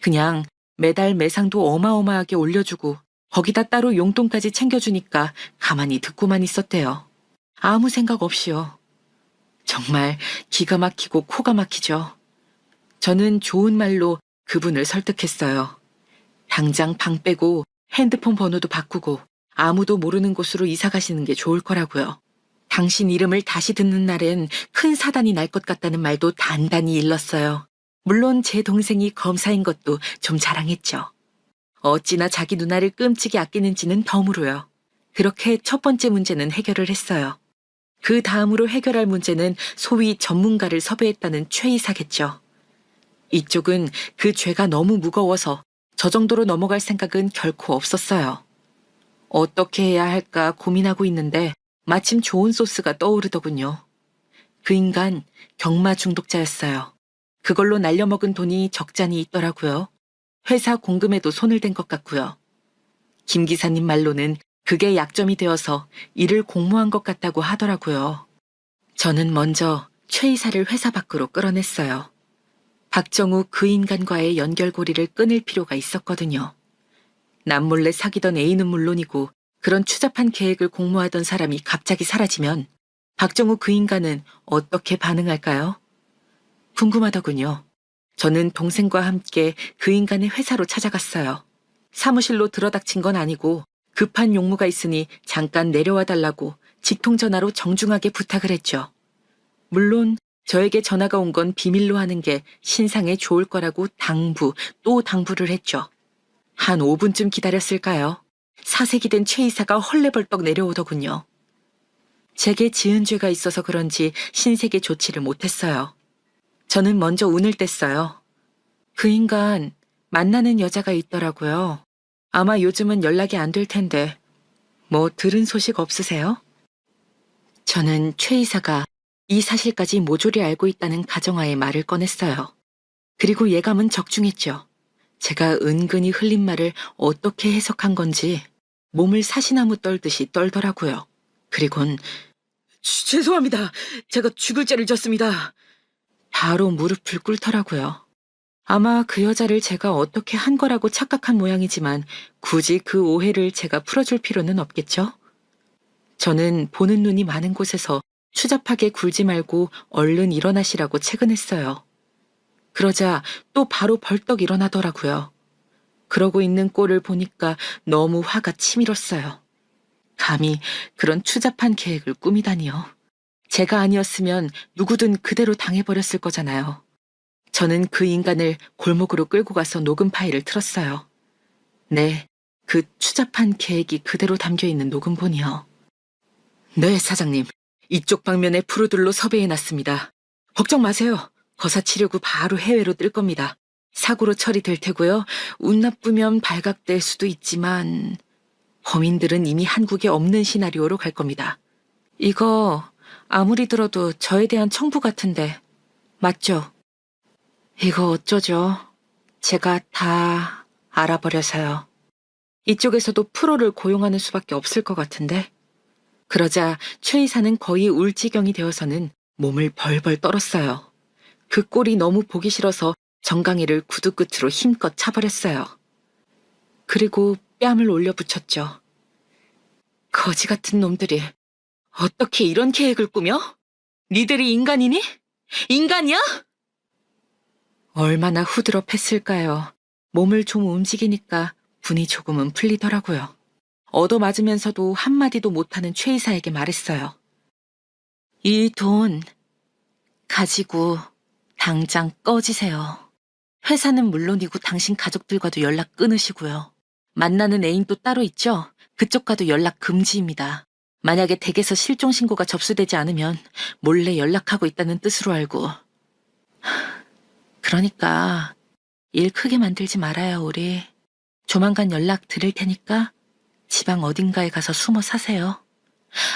그냥 매달 매상도 어마어마하게 올려주고 거기다 따로 용돈까지 챙겨주니까 가만히 듣고만 있었대요. 아무 생각 없이요. 정말 기가 막히고 코가 막히죠. 저는 좋은 말로 그분을 설득했어요. 당장 방 빼고 핸드폰 번호도 바꾸고 아무도 모르는 곳으로 이사 가시는 게 좋을 거라고요. 당신 이름을 다시 듣는 날엔 큰 사단이 날 것 같다는 말도 단단히 일렀어요. 물론 제 동생이 검사인 것도 좀 자랑했죠. 어찌나 자기 누나를 끔찍이 아끼는지는 덤으로요. 그렇게 첫 번째 문제는 해결을 했어요. 그 다음으로 해결할 문제는 소위 전문가를 섭외했다는 최이사겠죠. 이쪽은 그 죄가 너무 무거워서 저 정도로 넘어갈 생각은 결코 없었어요. 어떻게 해야 할까 고민하고 있는데 마침 좋은 소스가 떠오르더군요. 그 인간 경마 중독자였어요. 그걸로 날려먹은 돈이 적잖이 있더라고요. 회사 공금에도 손을 댄 것 같고요. 김 기사님 말로는 그게 약점이 되어서 일을 공모한 것 같다고 하더라고요. 저는 먼저 최 이사를 회사 밖으로 끌어냈어요. 박정우 그 인간과의 연결고리를 끊을 필요가 있었거든요. 남몰래 사귀던 애인은 물론이고 그런 추잡한 계획을 공모하던 사람이 갑자기 사라지면 박정우 그 인간은 어떻게 반응할까요? 궁금하더군요. 저는 동생과 함께 그 인간의 회사로 찾아갔어요. 사무실로 들어닥친 건 아니고 급한 용무가 있으니 잠깐 내려와 달라고 직통전화로 정중하게 부탁을 했죠. 물론 저에게 전화가 온 건 비밀로 하는 게 신상에 좋을 거라고 또 당부를 했죠. 한 5분쯤 기다렸을까요? 사색이 된 최 이사가 헐레벌떡 내려오더군요. 제게 지은 죄가 있어서 그런지 신세계 조치를 못했어요. 저는 먼저 운을 뗐어요. 그 인간 만나는 여자가 있더라고요. 아마 요즘은 연락이 안 될 텐데 뭐 들은 소식 없으세요? 저는 최 이사가 이 사실까지 모조리 알고 있다는 가정하에 말을 꺼냈어요. 그리고 예감은 적중했죠. 제가 은근히 흘린 말을 어떻게 해석한 건지 몸을 사시나무 떨듯이 떨더라고요. 그리곤 죄송합니다. 제가 죽을 죄를 졌습니다. 바로 무릎을 꿇더라고요. 아마 그 여자를 제가 어떻게 한 거라고 착각한 모양이지만 굳이 그 오해를 제가 풀어줄 필요는 없겠죠? 저는 보는 눈이 많은 곳에서 추잡하게 굴지 말고 얼른 일어나시라고 체근했어요. 그러자 또 바로 벌떡 일어나더라고요. 그러고 있는 꼴을 보니까 너무 화가 치밀었어요. 감히 그런 추잡한 계획을 꾸미다니요. 제가 아니었으면 누구든 그대로 당해버렸을 거잖아요. 저는 그 인간을 골목으로 끌고 가서 녹음 파일을 틀었어요. 네, 그 추잡한 계획이 그대로 담겨있는 녹음본이요. 네, 사장님. 이쪽 방면에 프로들로 섭외해놨습니다. 걱정 마세요. 거사 치려고 바로 해외로 뜰 겁니다. 사고로 처리될 테고요. 운 나쁘면 발각될 수도 있지만 범인들은 이미 한국에 없는 시나리오로 갈 겁니다. 이거 아무리 들어도 저에 대한 청부 같은데 맞죠? 이거 어쩌죠? 제가 다 알아버려서요. 이쪽에서도 프로를 고용하는 수밖에 없을 것 같은데. 그러자 최 이사는 거의 울 지경이 되어서는 몸을 벌벌 떨었어요. 그 꼴이 너무 보기 싫어서 정강이를 구두 끝으로 힘껏 차버렸어요. 그리고 뺨을 올려붙였죠. 거지 같은 놈들이 어떻게 이런 계획을 꾸며? 니들이 인간이니? 인간이야? 얼마나 후드럽했을까요. 몸을 좀 움직이니까 분이 조금은 풀리더라고요. 얻어맞으면서도 한마디도 못하는 최 이사에게 말했어요. 이 돈 가지고 당장 꺼지세요. 회사는 물론이고 당신 가족들과도 연락 끊으시고요. 만나는 애인도 따로 있죠? 그쪽과도 연락 금지입니다. 만약에 댁에서 실종 신고가 접수되지 않으면 몰래 연락하고 있다는 뜻으로 알고. 그러니까 일 크게 만들지 말아요, 우리. 조만간 연락 드릴 테니까 지방 어딘가에 가서 숨어 사세요.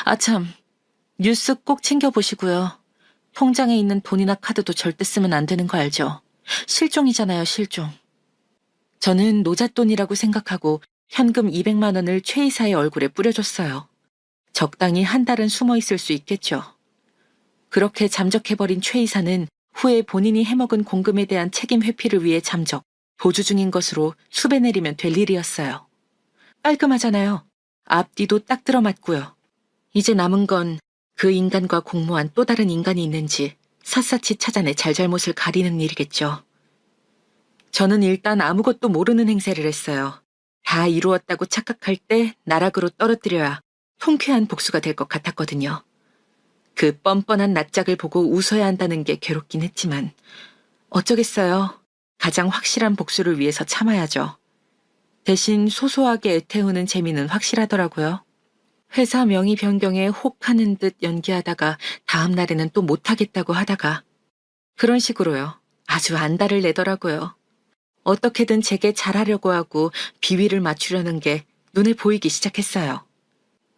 아참, 뉴스 꼭 챙겨보시고요. 통장에 있는 돈이나 카드도 절대 쓰면 안 되는 거 알죠? 실종이잖아요, 실종. 저는 노잣돈이라고 생각하고 현금 200만 원을 최 이사의 얼굴에 뿌려줬어요. 적당히 한 달은 숨어 있을 수 있겠죠. 그렇게 잠적해버린 최 이사는 후에 본인이 해먹은 공금에 대한 책임 회피를 위해 잠적, 보주 중인 것으로 수배 내리면 될 일이었어요. 깔끔하잖아요. 앞뒤도 딱 들어맞고요. 이제 남은 건 그 인간과 공모한 또 다른 인간이 있는지 샅샅이 찾아내 잘잘못을 가리는 일이겠죠. 저는 일단 아무것도 모르는 행세를 했어요. 다 이루었다고 착각할 때 나락으로 떨어뜨려야 통쾌한 복수가 될 것 같았거든요. 그 뻔뻔한 낯짝을 보고 웃어야 한다는 게 괴롭긴 했지만 어쩌겠어요. 가장 확실한 복수를 위해서 참아야죠. 대신 소소하게 애태우는 재미는 확실하더라고요. 회사 명의 변경에 혹하는 듯 연기하다가 다음 날에는 또 못하겠다고 하다가 그런 식으로요. 아주 안달을 내더라고요. 어떻게든 제게 잘하려고 하고 비위를 맞추려는 게 눈에 보이기 시작했어요.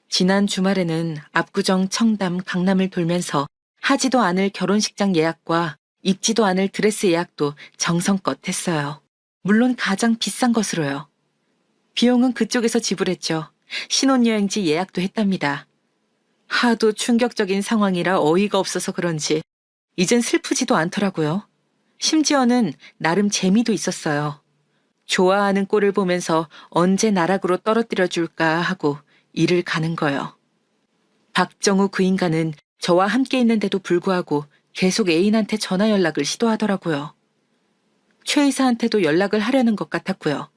지난 주말에는 압구정, 청담, 강남을 돌면서 하지도 않을 결혼식장 예약과 입지도 않을 드레스 예약도 정성껏 했어요. 물론 가장 비싼 것으로요. 비용은 그쪽에서 지불했죠. 신혼여행지 예약도 했답니다. 하도 충격적인 상황이라 어이가 없어서 그런지 이젠 슬프지도 않더라고요. 심지어는 나름 재미도 있었어요. 좋아하는 꼴을 보면서 언제 나락으로 떨어뜨려 줄까 하고 일을 가는 거요. 박정우 그 인간은 저와 함께 있는데도 불구하고 계속 애인한테 전화 연락을 시도하더라고요. 최 이사한테도 연락을 하려는 것 같았고요.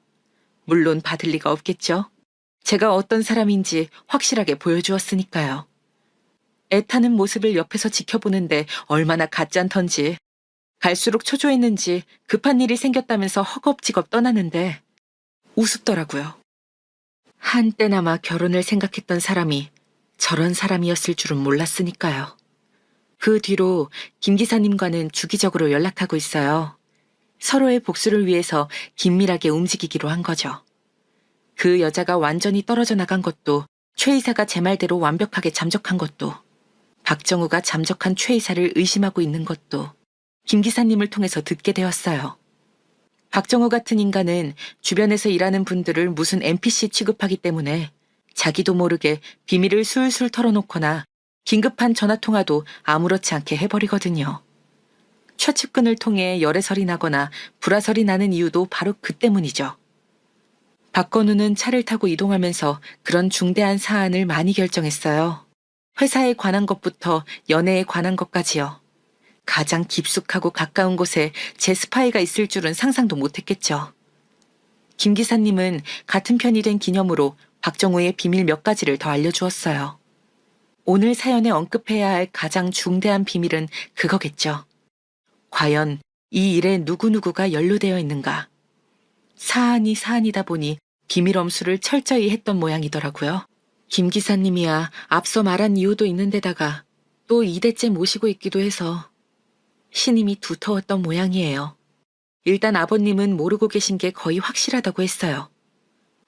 물론 받을 리가 없겠죠. 제가 어떤 사람인지 확실하게 보여주었으니까요. 애타는 모습을 옆에서 지켜보는데 얼마나 가짠턴지. 갈수록 초조했는지 급한 일이 생겼다면서 허겁지겁 떠나는데 우습더라고요. 한때나마 결혼을 생각했던 사람이 저런 사람이었을 줄은 몰랐으니까요. 그 뒤로 김 기사님과는 주기적으로 연락하고 있어요. 서로의 복수를 위해서 긴밀하게 움직이기로 한 거죠. 그 여자가 완전히 떨어져 나간 것도, 최 이사가 제 말대로 완벽하게 잠적한 것도, 박정우가 잠적한 최 이사를 의심하고 있는 것도 김 기사님을 통해서 듣게 되었어요. 박정우 같은 인간은 주변에서 일하는 분들을 무슨 NPC 취급하기 때문에 자기도 모르게 비밀을 술술 털어놓거나 긴급한 전화통화도 아무렇지 않게 해버리거든요. 최측근을 통해 열애설이 나거나 불화설이 나는 이유도 바로 그 때문이죠. 박건우는 차를 타고 이동하면서 그런 중대한 사안을 많이 결정했어요. 회사에 관한 것부터 연애에 관한 것까지요. 가장 깊숙하고 가까운 곳에 제 스파이가 있을 줄은 상상도 못했겠죠. 김 기사님은 같은 편이 된 기념으로 박정우의 비밀 몇 가지를 더 알려주었어요. 오늘 사연에 언급해야 할 가장 중대한 비밀은 그거겠죠. 과연 이 일에 누구누구가 연루되어 있는가. 사안이 사안이다 보니 비밀 엄수를 철저히 했던 모양이더라고요. 김 기사님이야 앞서 말한 이유도 있는데다가 또 2대째 모시고 있기도 해서 신임이 두터웠던 모양이에요. 일단 아버님은 모르고 계신 게 거의 확실하다고 했어요.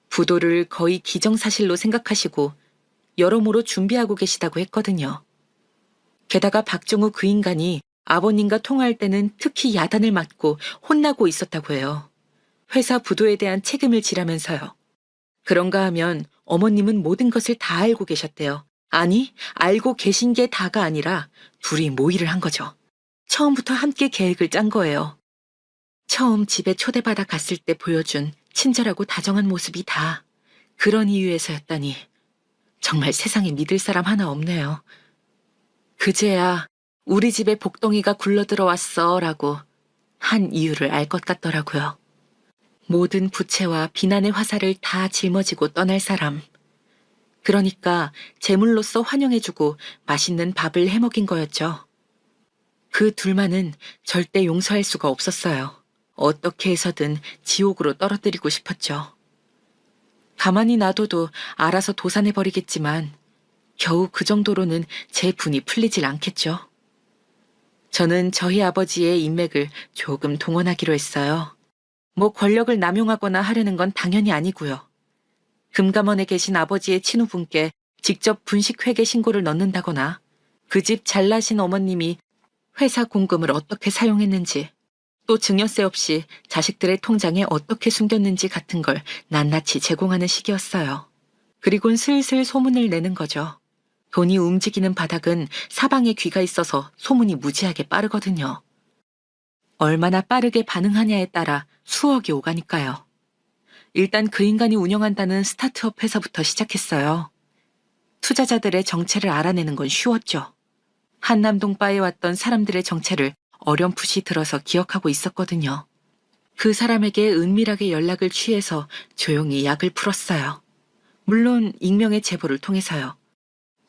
부도를 거의 기정사실로 생각하시고 여러모로 준비하고 계시다고 했거든요. 게다가 박정우 그 인간이 아버님과 통화할 때는 특히 야단을 맞고 혼나고 있었다고 해요. 회사 부도에 대한 책임을 지라면서요. 그런가 하면 어머님은 모든 것을 다 알고 계셨대요. 아니, 알고 계신 게 다가 아니라 둘이 모의를 한 거죠. 처음부터 함께 계획을 짠 거예요. 처음 집에 초대받아 갔을 때 보여준 친절하고 다정한 모습이 다 그런 이유에서였다니 정말 세상에 믿을 사람 하나 없네요. 그제야 우리 집에 복덩이가 굴러들어왔어 라고 한 이유를 알 것 같더라고요. 모든 부채와 비난의 화살을 다 짊어지고 떠날 사람. 그러니까 제물로서 환영해주고 맛있는 밥을 해먹인 거였죠. 그 둘만은 절대 용서할 수가 없었어요. 어떻게 해서든 지옥으로 떨어뜨리고 싶었죠. 가만히 놔둬도 알아서 도산해버리겠지만 겨우 그 정도로는 제 분이 풀리질 않겠죠. 저는 저희 아버지의 인맥을 조금 동원하기로 했어요. 뭐 권력을 남용하거나 하려는 건 당연히 아니고요. 금감원에 계신 아버지의 친후분께 직접 분식회계 신고를 넣는다거나 그 집 잘나신 어머님이 회사 공금을 어떻게 사용했는지 또 증여세 없이 자식들의 통장에 어떻게 숨겼는지 같은 걸 낱낱이 제공하는 시기였어요. 그리곤 슬슬 소문을 내는 거죠. 돈이 움직이는 바닥은 사방에 귀가 있어서 소문이 무지하게 빠르거든요. 얼마나 빠르게 반응하냐에 따라 수억이 오가니까요. 일단 그 인간이 운영한다는 스타트업 회사부터 시작했어요. 투자자들의 정체를 알아내는 건 쉬웠죠. 한남동 바에 왔던 사람들의 정체를 어렴풋이 들어서 기억하고 있었거든요. 그 사람에게 은밀하게 연락을 취해서 조용히 약을 풀었어요. 물론 익명의 제보를 통해서요.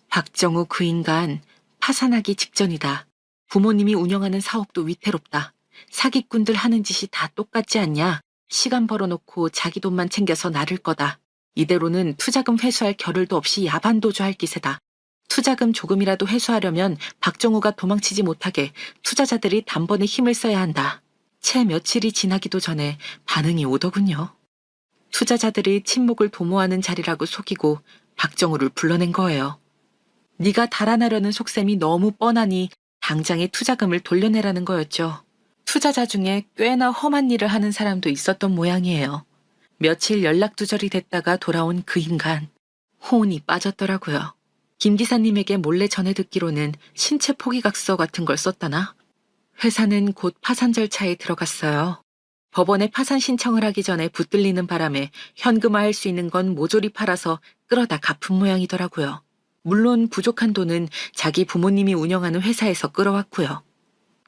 박정우 그 인간 파산하기 직전이다. 부모님이 운영하는 사업도 위태롭다. 사기꾼들 하는 짓이 다 똑같지 않냐. 시간 벌어놓고 자기 돈만 챙겨서 나를 거다. 이대로는 투자금 회수할 겨를도 없이 야반도주할 기세다. 투자금 조금이라도 회수하려면 박정우가 도망치지 못하게 투자자들이 단번에 힘을 써야 한다. 채 며칠이 지나기도 전에 반응이 오더군요. 투자자들이 침묵을 도모하는 자리라고 속이고 박정우를 불러낸 거예요. 네가 달아나려는 속셈이 너무 뻔하니 당장에 투자금을 돌려내라는 거였죠. 투자자 중에 꽤나 험한 일을 하는 사람도 있었던 모양이에요. 며칠 연락두절이 됐다가 돌아온 그 인간. 호운이 빠졌더라고요. 김 기사님에게 몰래 전해 듣기로는 신체 포기각서 같은 걸 썼다나? 회사는 곧 파산 절차에 들어갔어요. 법원에 파산 신청을 하기 전에 붙들리는 바람에 현금화할 수 있는 건 모조리 팔아서 끌어다 갚은 모양이더라고요. 물론 부족한 돈은 자기 부모님이 운영하는 회사에서 끌어왔고요.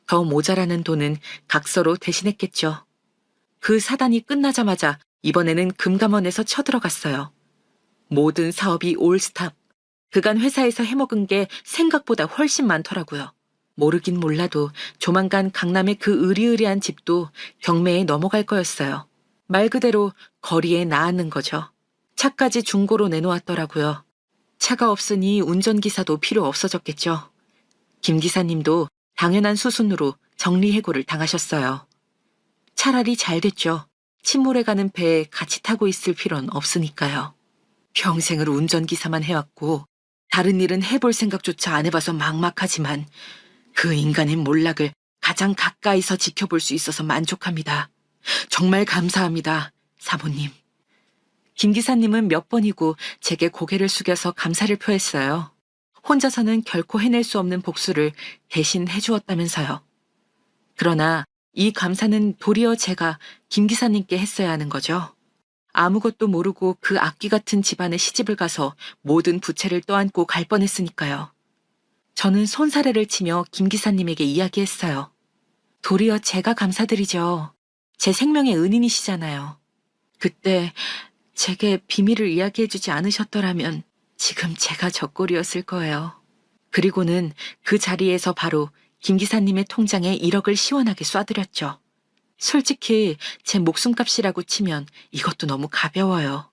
더 모자라는 돈은 각서로 대신했겠죠. 그 사단이 끝나자마자 이번에는 금감원에서 쳐들어갔어요. 모든 사업이 올스탑. 그간 회사에서 해먹은 게 생각보다 훨씬 많더라고요. 모르긴 몰라도 조만간 강남의 그 으리으리한 집도 경매에 넘어갈 거였어요. 말 그대로 거리에 나앉는 거죠. 차까지 중고로 내놓았더라고요. 차가 없으니 운전기사도 필요 없어졌겠죠. 김 기사님도 당연한 수순으로 정리해고를 당하셨어요. 차라리 잘 됐죠. 침몰해가는 배에 같이 타고 있을 필요는 없으니까요. 평생을 운전기사만 해왔고 다른 일은 해볼 생각조차 안 해봐서 막막하지만 그 인간의 몰락을 가장 가까이서 지켜볼 수 있어서 만족합니다. 정말 감사합니다, 사모님. 김 기사님은 몇 번이고 제게 고개를 숙여서 감사를 표했어요. 혼자서는 결코 해낼 수 없는 복수를 대신 해주었다면서요. 그러나 이 감사는 도리어 제가 김 기사님께 했어야 하는 거죠. 아무것도 모르고 그 악귀 같은 집안에 시집을 가서 모든 부채를 떠안고 갈 뻔했으니까요. 저는 손사래를 치며 김 기사님에게 이야기했어요. 도리어 제가 감사드리죠. 제 생명의 은인이시잖아요. 그때 제게 비밀을 이야기해주지 않으셨더라면 지금 제가 저 꼴이었을 거예요. 그리고는 그 자리에서 바로 김 기사님의 통장에 1억을 시원하게 쏴드렸죠. 솔직히 제 목숨값이라고 치면 이것도 너무 가벼워요.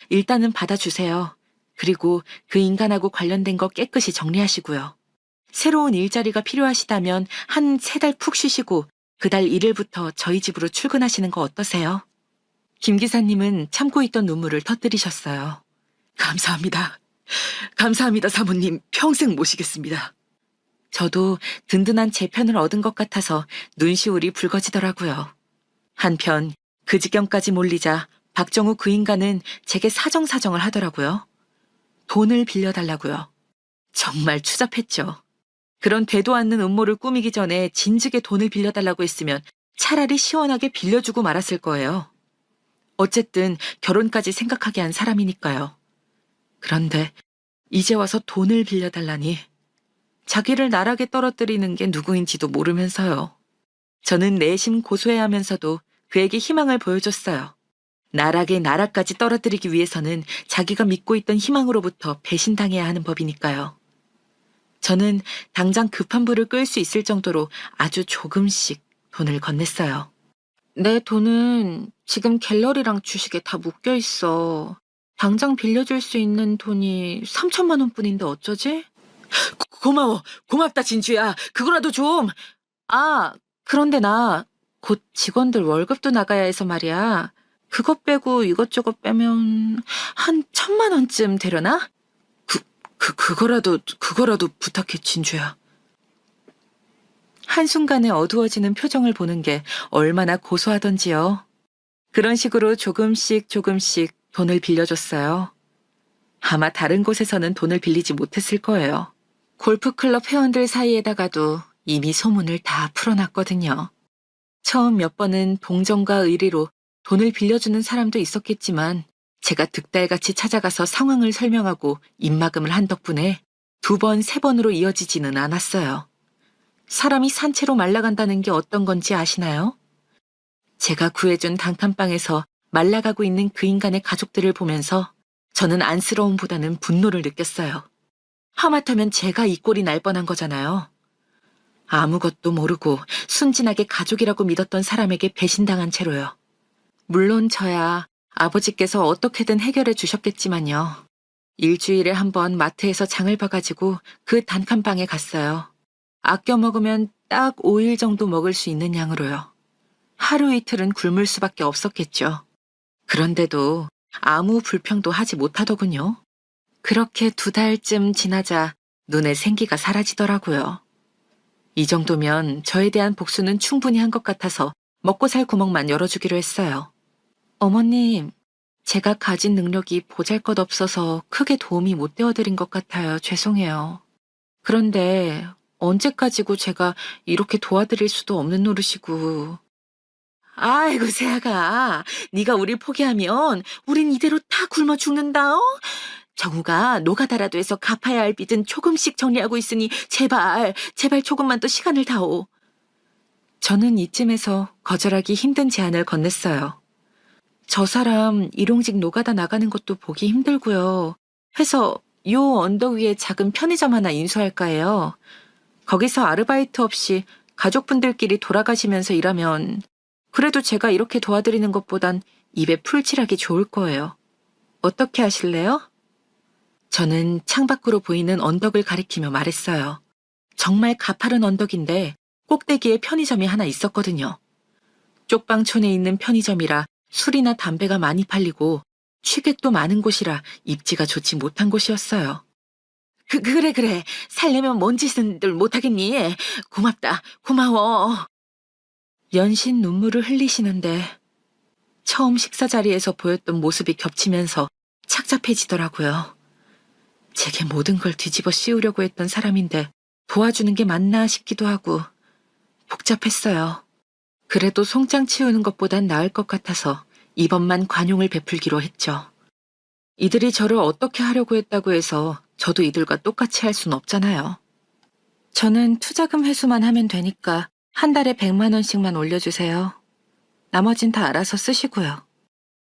일단은 받아주세요. 그리고 그 인간하고 관련된 거 깨끗이 정리하시고요. 새로운 일자리가 필요하시다면 한 3달 푹 쉬시고 그달 1일부터 저희 집으로 출근하시는 거 어떠세요? 김 기사님은 참고 있던 눈물을 터뜨리셨어요. 감사합니다. 감사합니다, 사모님. 평생 모시겠습니다. 저도 든든한 제 편을 얻은 것 같아서 눈시울이 붉어지더라고요. 한편 그 지경까지 몰리자 박정우 그 인간은 제게 사정사정을 하더라고요. 돈을 빌려달라고요. 정말 추잡했죠. 그런 되도 않는 음모를 꾸미기 전에 진즉에 돈을 빌려달라고 했으면 차라리 시원하게 빌려주고 말았을 거예요. 어쨌든 결혼까지 생각하게 한 사람이니까요. 그런데 이제 와서 돈을 빌려달라니. 자기를 나락에 떨어뜨리는 게 누구인지도 모르면서요. 저는 내심 고소해하면서도 그에게 희망을 보여줬어요. 나락에 나락까지 떨어뜨리기 위해서는 자기가 믿고 있던 희망으로부터 배신당해야 하는 법이니까요. 저는 당장 급한 불을 끌 수 있을 정도로 아주 조금씩 돈을 건넸어요. 내 돈은 지금 갤러리랑 주식에 다 묶여 있어. 당장 빌려줄 수 있는 돈이 3천만 원뿐인데 어쩌지? 고마워. 고맙다, 진주야. 그거라도 좀. 그런데 나 곧 직원들 월급도 나가야 해서 말이야. 그것 빼고 이것저것 빼면 한 1,000만 원쯤 되려나? 그거라도 부탁해, 진주야. 한순간에 어두워지는 표정을 보는 게 얼마나 고소하던지요. 그런 식으로 조금씩 돈을 빌려줬어요. 아마 다른 곳에서는 돈을 빌리지 못했을 거예요. 골프클럽 회원들 사이에다가도 이미 소문을 다 풀어놨거든요. 처음 몇 번은 동정과 의리로 돈을 빌려주는 사람도 있었겠지만 제가 득달같이 찾아가서 상황을 설명하고 입막음을 한 덕분에 2번, 3번으로 이어지지는 않았어요. 사람이 산채로 말라간다는 게 어떤 건지 아시나요? 제가 구해준 단칸방에서 말라가고 있는 그 인간의 가족들을 보면서 저는 안쓰러움보다는 분노를 느꼈어요. 하마터면 제가 이 꼴이 날 뻔한 거잖아요. 아무것도 모르고 순진하게 가족이라고 믿었던 사람에게 배신당한 채로요. 물론 저야 아버지께서 어떻게든 해결해 주셨겠지만요. 일주일에 한 번 마트에서 장을 봐가지고 그 단칸방에 갔어요. 아껴 먹으면 딱 5일 정도 먹을 수 있는 양으로요. 하루 이틀은 굶을 수밖에 없었겠죠. 그런데도 아무 불평도 하지 못하더군요. 그렇게 2달쯤 지나자 눈에 생기가 사라지더라고요. 이 정도면 저에 대한 복수는 충분히 한 것 같아서 먹고 살 구멍만 열어주기로 했어요. 어머님, 제가 가진 능력이 보잘것없어서 크게 도움이 못 되어드린 것 같아요. 죄송해요. 그런데 언제까지고 제가 이렇게 도와드릴 수도 없는 노릇이고. 아이고, 세아가. 네가 우릴 포기하면 우린 이대로 다 굶어 죽는다. 정우가 노가다라도 해서 갚아야 할 빚은 조금씩 정리하고 있으니 제발 조금만 더 시간을 다오. 저는 이쯤에서 거절하기 힘든 제안을 건넸어요. 저 사람 일용직 노가다 나가는 것도 보기 힘들고요. 해서 요 언덕 위에 작은 편의점 하나 인수할까 해요. 거기서 아르바이트 없이 가족분들끼리 돌아가시면서 일하면 그래도 제가 이렇게 도와드리는 것보단 입에 풀칠하기 좋을 거예요. 어떻게 하실래요? 저는 창밖으로 보이는 언덕을 가리키며 말했어요. 정말 가파른 언덕인데 꼭대기에 편의점이 하나 있었거든요. 쪽방촌에 있는 편의점이라 술이나 담배가 많이 팔리고 취객도 많은 곳이라 입지가 좋지 못한 곳이었어요. 그래. 살려면 뭔 짓은들 못하겠니? 고맙다. 고마워. 연신 눈물을 흘리시는데 처음 식사 자리에서 보였던 모습이 겹치면서 착잡해지더라고요. 제게 모든 걸 뒤집어 씌우려고 했던 사람인데 도와주는 게 맞나 싶기도 하고 복잡했어요. 그래도 송장 치우는 것보단 나을 것 같아서 이번만 관용을 베풀기로 했죠. 이들이 저를 어떻게 하려고 했다고 해서 저도 이들과 똑같이 할 순 없잖아요. 저는 투자금 회수만 하면 되니까 한 달에 100만 원씩만 올려주세요. 나머진 다 알아서 쓰시고요.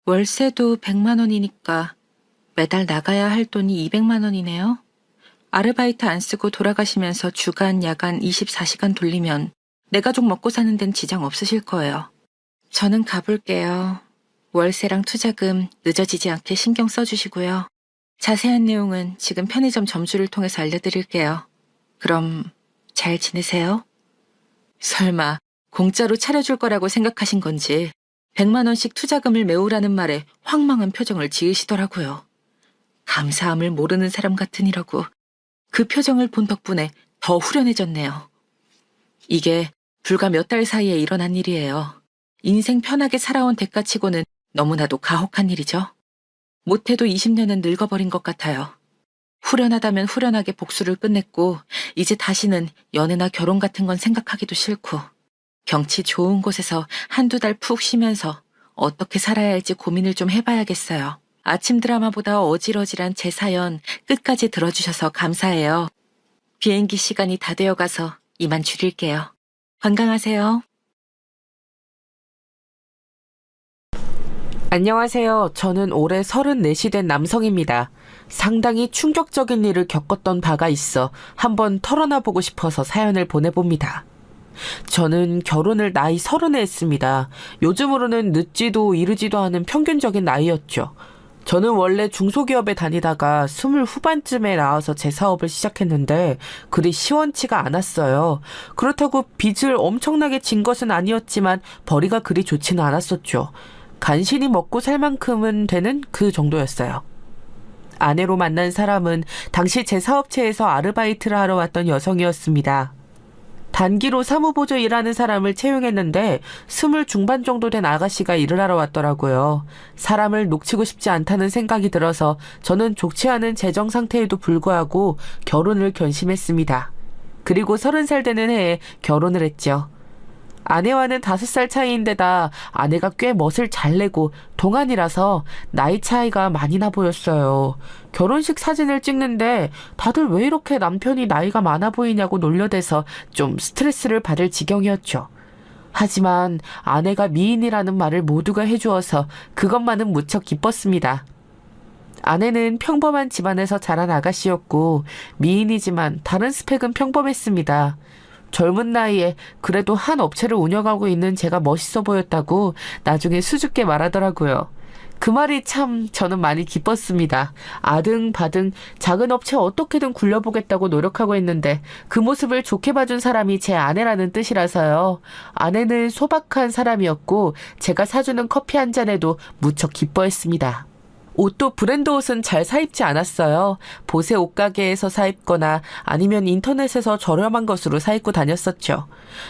월세도 100만 원이니까 매달 나가야 할 돈이 200만 원이네요. 아르바이트 안 쓰고 돌아가시면서 주간, 야간 24시간 돌리면 내 가족 먹고 사는 데는 지장 없으실 거예요. 저는 가볼게요. 월세랑 투자금 늦어지지 않게 신경 써주시고요. 자세한 내용은 지금 편의점 점주를 통해서 알려드릴게요. 그럼 잘 지내세요. 설마 공짜로 차려줄 거라고 생각하신 건지 100만 원씩 투자금을 메우라는 말에 황망한 표정을 지으시더라고요. 감사함을 모르는 사람 같으니라고. 그 표정을 본 덕분에 더 후련해졌네요. 이게 불과 몇 달 사이에 일어난 일이에요. 인생 편하게 살아온 대가치고는 너무나도 가혹한 일이죠. 못해도 20년은 늙어버린 것 같아요. 후련하다면 후련하게 복수를 끝냈고 이제 다시는 연애나 결혼 같은 건 생각하기도 싫고 경치 좋은 곳에서 한두 달 푹 쉬면서 어떻게 살아야 할지 고민을 좀 해봐야겠어요. 아침 드라마보다 어질어질한 제 사연 끝까지 들어주셔서 감사해요. 비행기 시간이 다 되어가서 이만 줄일게요. 건강하세요. 안녕하세요. 저는 올해 34이 된 남성입니다. 상당히 충격적인 일을 겪었던 바가 있어 한번 털어놔 보고 싶어서 사연을 보내봅니다. 저는 결혼을 나이 30에 했습니다. 요즘으로는 늦지도 이르지도 않은 평균적인 나이였죠. 저는 원래 중소기업에 다니다가 20 후반쯤에 나와서 제 사업을 시작했는데 그리 시원치가 않았어요. 그렇다고 빚을 엄청나게 진 것은 아니었지만 벌이가 그리 좋지는 않았었죠. 간신히 먹고 살 만큼은 되는 그 정도였어요. 아내로 만난 사람은 당시 제 사업체에서 아르바이트를 하러 왔던 여성이었습니다. 단기로 사무보조 일하는 사람을 채용했는데 20 중반 정도 된 아가씨가 일을 하러 왔더라고요. 사람을 놓치고 싶지 않다는 생각이 들어서 저는 좋지 않은 재정 상태에도 불구하고 결혼을 결심했습니다. 그리고 30살 되는 해에 결혼을 했죠. 아내와는 5살 차이인데다 아내가 꽤 멋을 잘 내고 동안이라서 나이 차이가 많이 나 보였어요. 결혼식 사진을 찍는데 다들 왜 이렇게 남편이 나이가 많아 보이냐고 놀려대서 좀 스트레스를 받을 지경이었죠. 하지만 아내가 미인이라는 말을 모두가 해주어서 그것만은 무척 기뻤습니다. 아내는 평범한 집안에서 자란 아가씨였고 미인이지만 다른 스펙은 평범했습니다. 젊은 나이에 그래도 한 업체를 운영하고 있는 제가 멋있어 보였다고 나중에 수줍게 말하더라고요. 그 말이 참 저는 많이 기뻤습니다. 아등바등 작은 업체 어떻게든 굴려보겠다고 노력하고 있는데 그 모습을 좋게 봐준 사람이 제 아내라는 뜻이라서요. 아내는 소박한 사람이었고 제가 사주는 커피 한 잔에도 무척 기뻐했습니다. 옷도 브랜드 옷은 잘 사입지 않았어요. 보세 옷가게에서 사입거나 아니면 인터넷에서 저렴한 것으로 사입고 다녔었죠.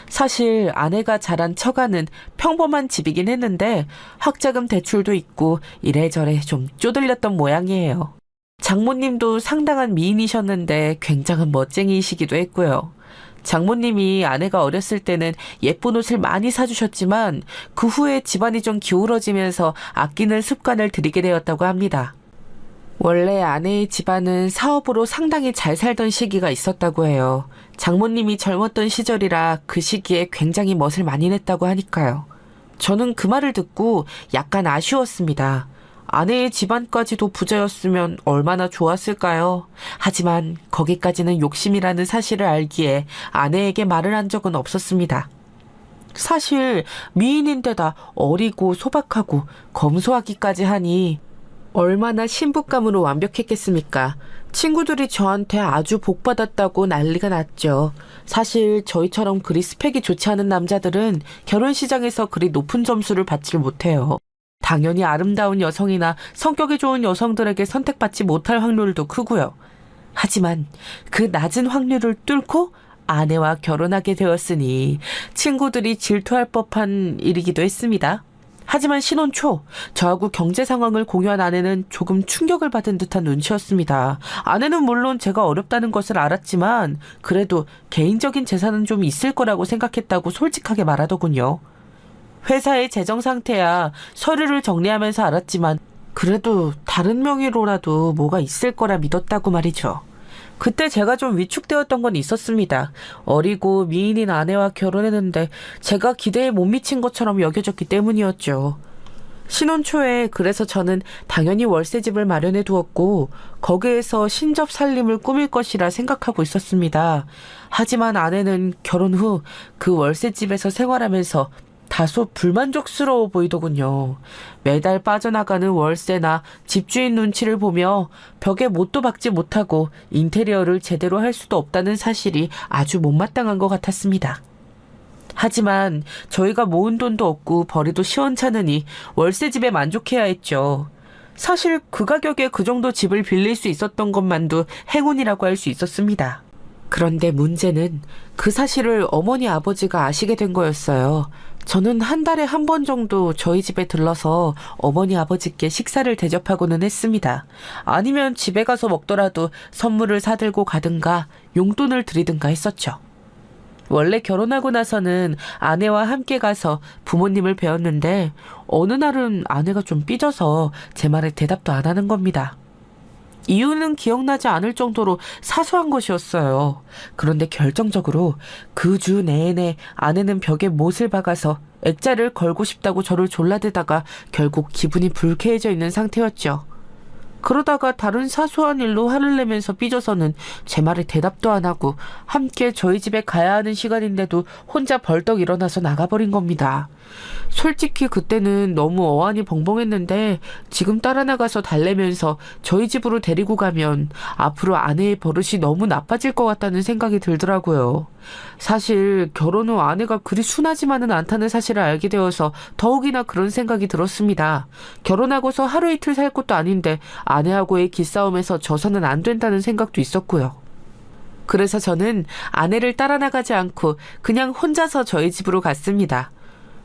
사실 아내가 자란 처가는 평범한 집이긴 했는데 학자금 대출도 있고 이래저래 좀 쪼들렸던 모양이에요. 장모님도 상당한 미인이셨는데 굉장한 멋쟁이이시기도 했고요. 장모님이 아내가 어렸을 때는 예쁜 옷을 많이 사주셨지만 그 후에 집안이 좀 기울어지면서 아끼는 습관을 들이게 되었다고 합니다. 원래 아내의 집안은 사업으로 상당히 잘 살던 시기가 있었다고 해요. 장모님이 젊었던 시절이라 그 시기에 굉장히 멋을 많이 냈다고 하니까요. 저는 그 말을 듣고 약간 아쉬웠습니다. 아내의 집안까지도 부자였으면 얼마나 좋았을까요? 하지만 거기까지는 욕심이라는 사실을 알기에 아내에게 말을 한 적은 없었습니다. 사실 미인인데다 어리고 소박하고 검소하기까지 하니 얼마나 신부감으로 완벽했겠습니까? 친구들이 저한테 아주 복받았다고 난리가 났죠. 사실 저희처럼 그리 스펙이 좋지 않은 남자들은 결혼시장에서 그리 높은 점수를 받지를 못해요. 당연히 아름다운 여성이나 성격이 좋은 여성들에게 선택받지 못할 확률도 크고요. 하지만 그 낮은 확률을 뚫고 아내와 결혼하게 되었으니 친구들이 질투할 법한 일이기도 했습니다. 하지만 신혼 초 저하고 경제 상황을 공유한 아내는 조금 충격을 받은 듯한 눈치였습니다. 아내는 물론 제가 어렵다는 것을 알았지만 그래도 개인적인 재산은 좀 있을 거라고 생각했다고 솔직하게 말하더군요. 회사의 재정 상태야 서류를 정리하면서 알았지만 그래도 다른 명의로라도 뭐가 있을 거라 믿었다고 말이죠. 그때 제가 좀 위축되었던 건 있었습니다. 어리고 미인인 아내와 결혼했는데 제가 기대에 못 미친 것처럼 여겨졌기 때문이었죠. 신혼 초에 그래서 저는 당연히 월세집을 마련해 두었고 거기에서 신접 살림을 꾸밀 것이라 생각하고 있었습니다. 하지만 아내는 결혼 후 그 월세집에서 생활하면서 다소 불만족스러워 보이더군요. 매달 빠져나가는 월세나 집주인 눈치를 보며 벽에 못도 박지 못하고 인테리어를 제대로 할 수도 없다는 사실이 아주 못마땅한 것 같았습니다. 하지만 저희가 모은 돈도 없고 벌이도 시원찮으니 월세집에 만족해야 했죠. 사실 그 가격에 그 정도 집을 빌릴 수 있었던 것만도 행운이라고 할 수 있었습니다. 그런데 문제는 그 사실을 어머니 아버지가 아시게 된 거였어요. 저는 한 달에 한 번 정도 저희 집에 들러서 어머니 아버지께 식사를 대접하고는 했습니다. 아니면 집에 가서 먹더라도 선물을 사들고 가든가 용돈을 드리든가 했었죠. 원래 결혼하고 나서는 아내와 함께 가서 부모님을 뵈었는데 어느 날은 아내가 좀 삐져서 제 말에 대답도 안 하는 겁니다. 이유는 기억나지 않을 정도로 사소한 것이었어요. 그런데 결정적으로 그 주 내내 아내는 벽에 못을 박아서 액자를 걸고 싶다고 저를 졸라대다가 결국 기분이 불쾌해져 있는 상태였죠. 그러다가 다른 사소한 일로 화를 내면서 삐져서는 제 말에 대답도 안 하고 함께 저희 집에 가야 하는 시간인데도 혼자 벌떡 일어나서 나가버린 겁니다. 솔직히 그때는 너무 어안이 벙벙했는데 지금 따라 나가서 달래면서 저희 집으로 데리고 가면 앞으로 아내의 버릇이 너무 나빠질 것 같다는 생각이 들더라고요. 사실 결혼 후 아내가 그리 순하지만은 않다는 사실을 알게 되어서 더욱이나 그런 생각이 들었습니다. 결혼하고서 하루 이틀 살 것도 아닌데 아내하고의 기싸움에서 져서는 안 된다는 생각도 있었고요. 그래서 저는 아내를 따라 나가지 않고 그냥 혼자서 저희 집으로 갔습니다.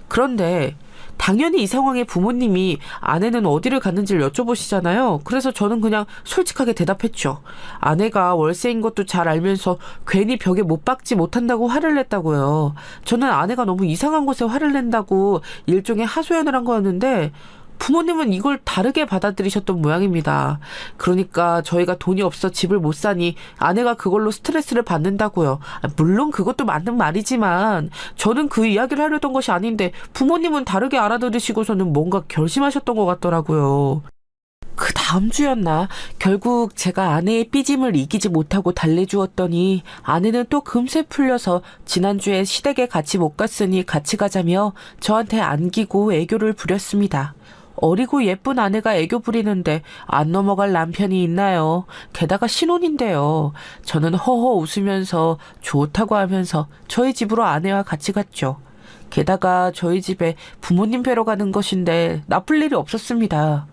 그런데 당연히 이 상황에 부모님이 아내는 어디를 갔는지를 여쭤보시잖아요. 그래서 저는 그냥 솔직하게 대답했죠. 아내가 월세인 것도 잘 알면서 괜히 벽에 못 박지 못한다고 화를 냈다고요. 저는 아내가 너무 이상한 곳에 화를 낸다고 일종의 하소연을 한 거였는데 부모님은 이걸 다르게 받아들이셨던 모양입니다. 그러니까 저희가 돈이 없어 집을 못 사니 아내가 그걸로 스트레스를 받는다고요. 물론 그것도 맞는 말이지만 저는 그 이야기를 하려던 것이 아닌데 부모님은 다르게 알아들으시고서는 뭔가 결심하셨던 것 같더라고요. 그 다음 주였나 결국 제가 아내의 삐짐을 이기지 못하고 달래주었더니 아내는 또 금세 풀려서 지난주에 시댁에 같이 못 갔으니 같이 가자며 저한테 안기고 애교를 부렸습니다. 어리고 예쁜 아내가 애교 부리는데 안 넘어갈 남편이 있나요? 게다가 신혼인데요. 저는 허허 웃으면서 좋다고 하면서 저희 집으로 아내와 같이 갔죠. 게다가 저희 집에 부모님 뵈러 가는 것인데 나쁠 일이 없었습니다.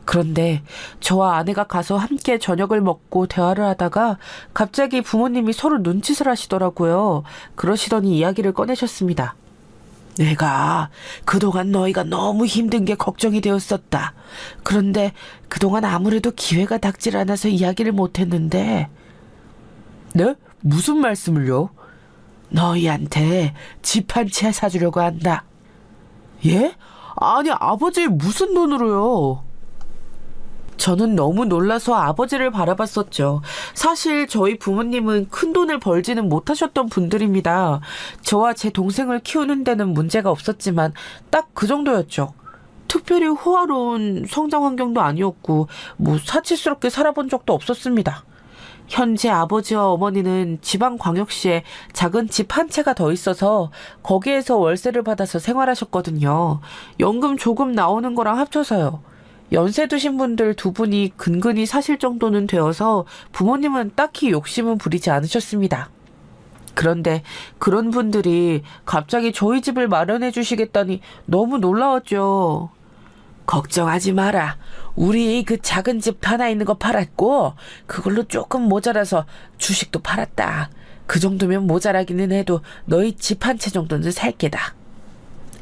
그런데 저와 아내가 가서 함께 저녁을 먹고 대화를 하다가 갑자기 부모님이 서로 눈짓을 하시더라고요. 그러시더니 이야기를 꺼내셨습니다. 내가 그동안 너희가 너무 힘든 게 걱정이 되었었다. 그런데 그동안 아무래도 기회가 닥질 않아서 이야기를 못했는데. 네? 무슨 말씀을요? 너희한테 집 한 채 사주려고 한다. 예? 아니, 아버지 무슨 돈으로요? 저는 너무 놀라서 아버지를 바라봤었죠. 사실 저희 부모님은 큰 돈을 벌지는 못하셨던 분들입니다. 저와 제 동생을 키우는 데는 문제가 없었지만 딱 그 정도였죠. 특별히 호화로운 성장 환경도 아니었고 사치스럽게 살아본 적도 없었습니다. 현재 아버지와 어머니는 지방광역시에 작은 집 한 채가 더 있어서 거기에서 월세를 받아서 생활하셨거든요. 연금 조금 나오는 거랑 합쳐서요. 연세 드신 분들 두 분이 근근히 사실 정도는 되어서 부모님은 딱히 욕심은 부리지 않으셨습니다. 그런데 그런 분들이 갑자기 저희 집을 마련해 주시겠다니 너무 놀라웠죠. 걱정하지 마라. 우리 그 작은 집 하나 있는 거 팔았고 그걸로 조금 모자라서 주식도 팔았다. 그 정도면 모자라기는 해도 너희 집 한 채 정도는 살 게다.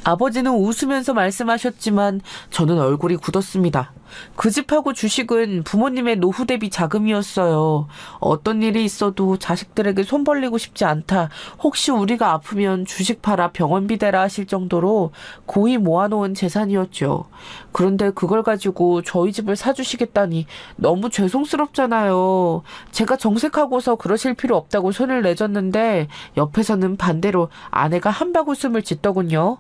아버지는 웃으면서 말씀하셨지만 저는 얼굴이 굳었습니다. 그 집하고 주식은 부모님의 노후 대비 자금이었어요. 어떤 일이 있어도 자식들에게 손 벌리고 싶지 않다. 혹시 우리가 아프면 주식 팔아 병원비 대라 하실 정도로 고이 모아놓은 재산이었죠. 그런데 그걸 가지고 저희 집을 사주시겠다니 너무 죄송스럽잖아요. 제가 정색하고서 그러실 필요 없다고 손을 내줬는데 옆에서는 반대로 아내가 한바구음을 짓더군요.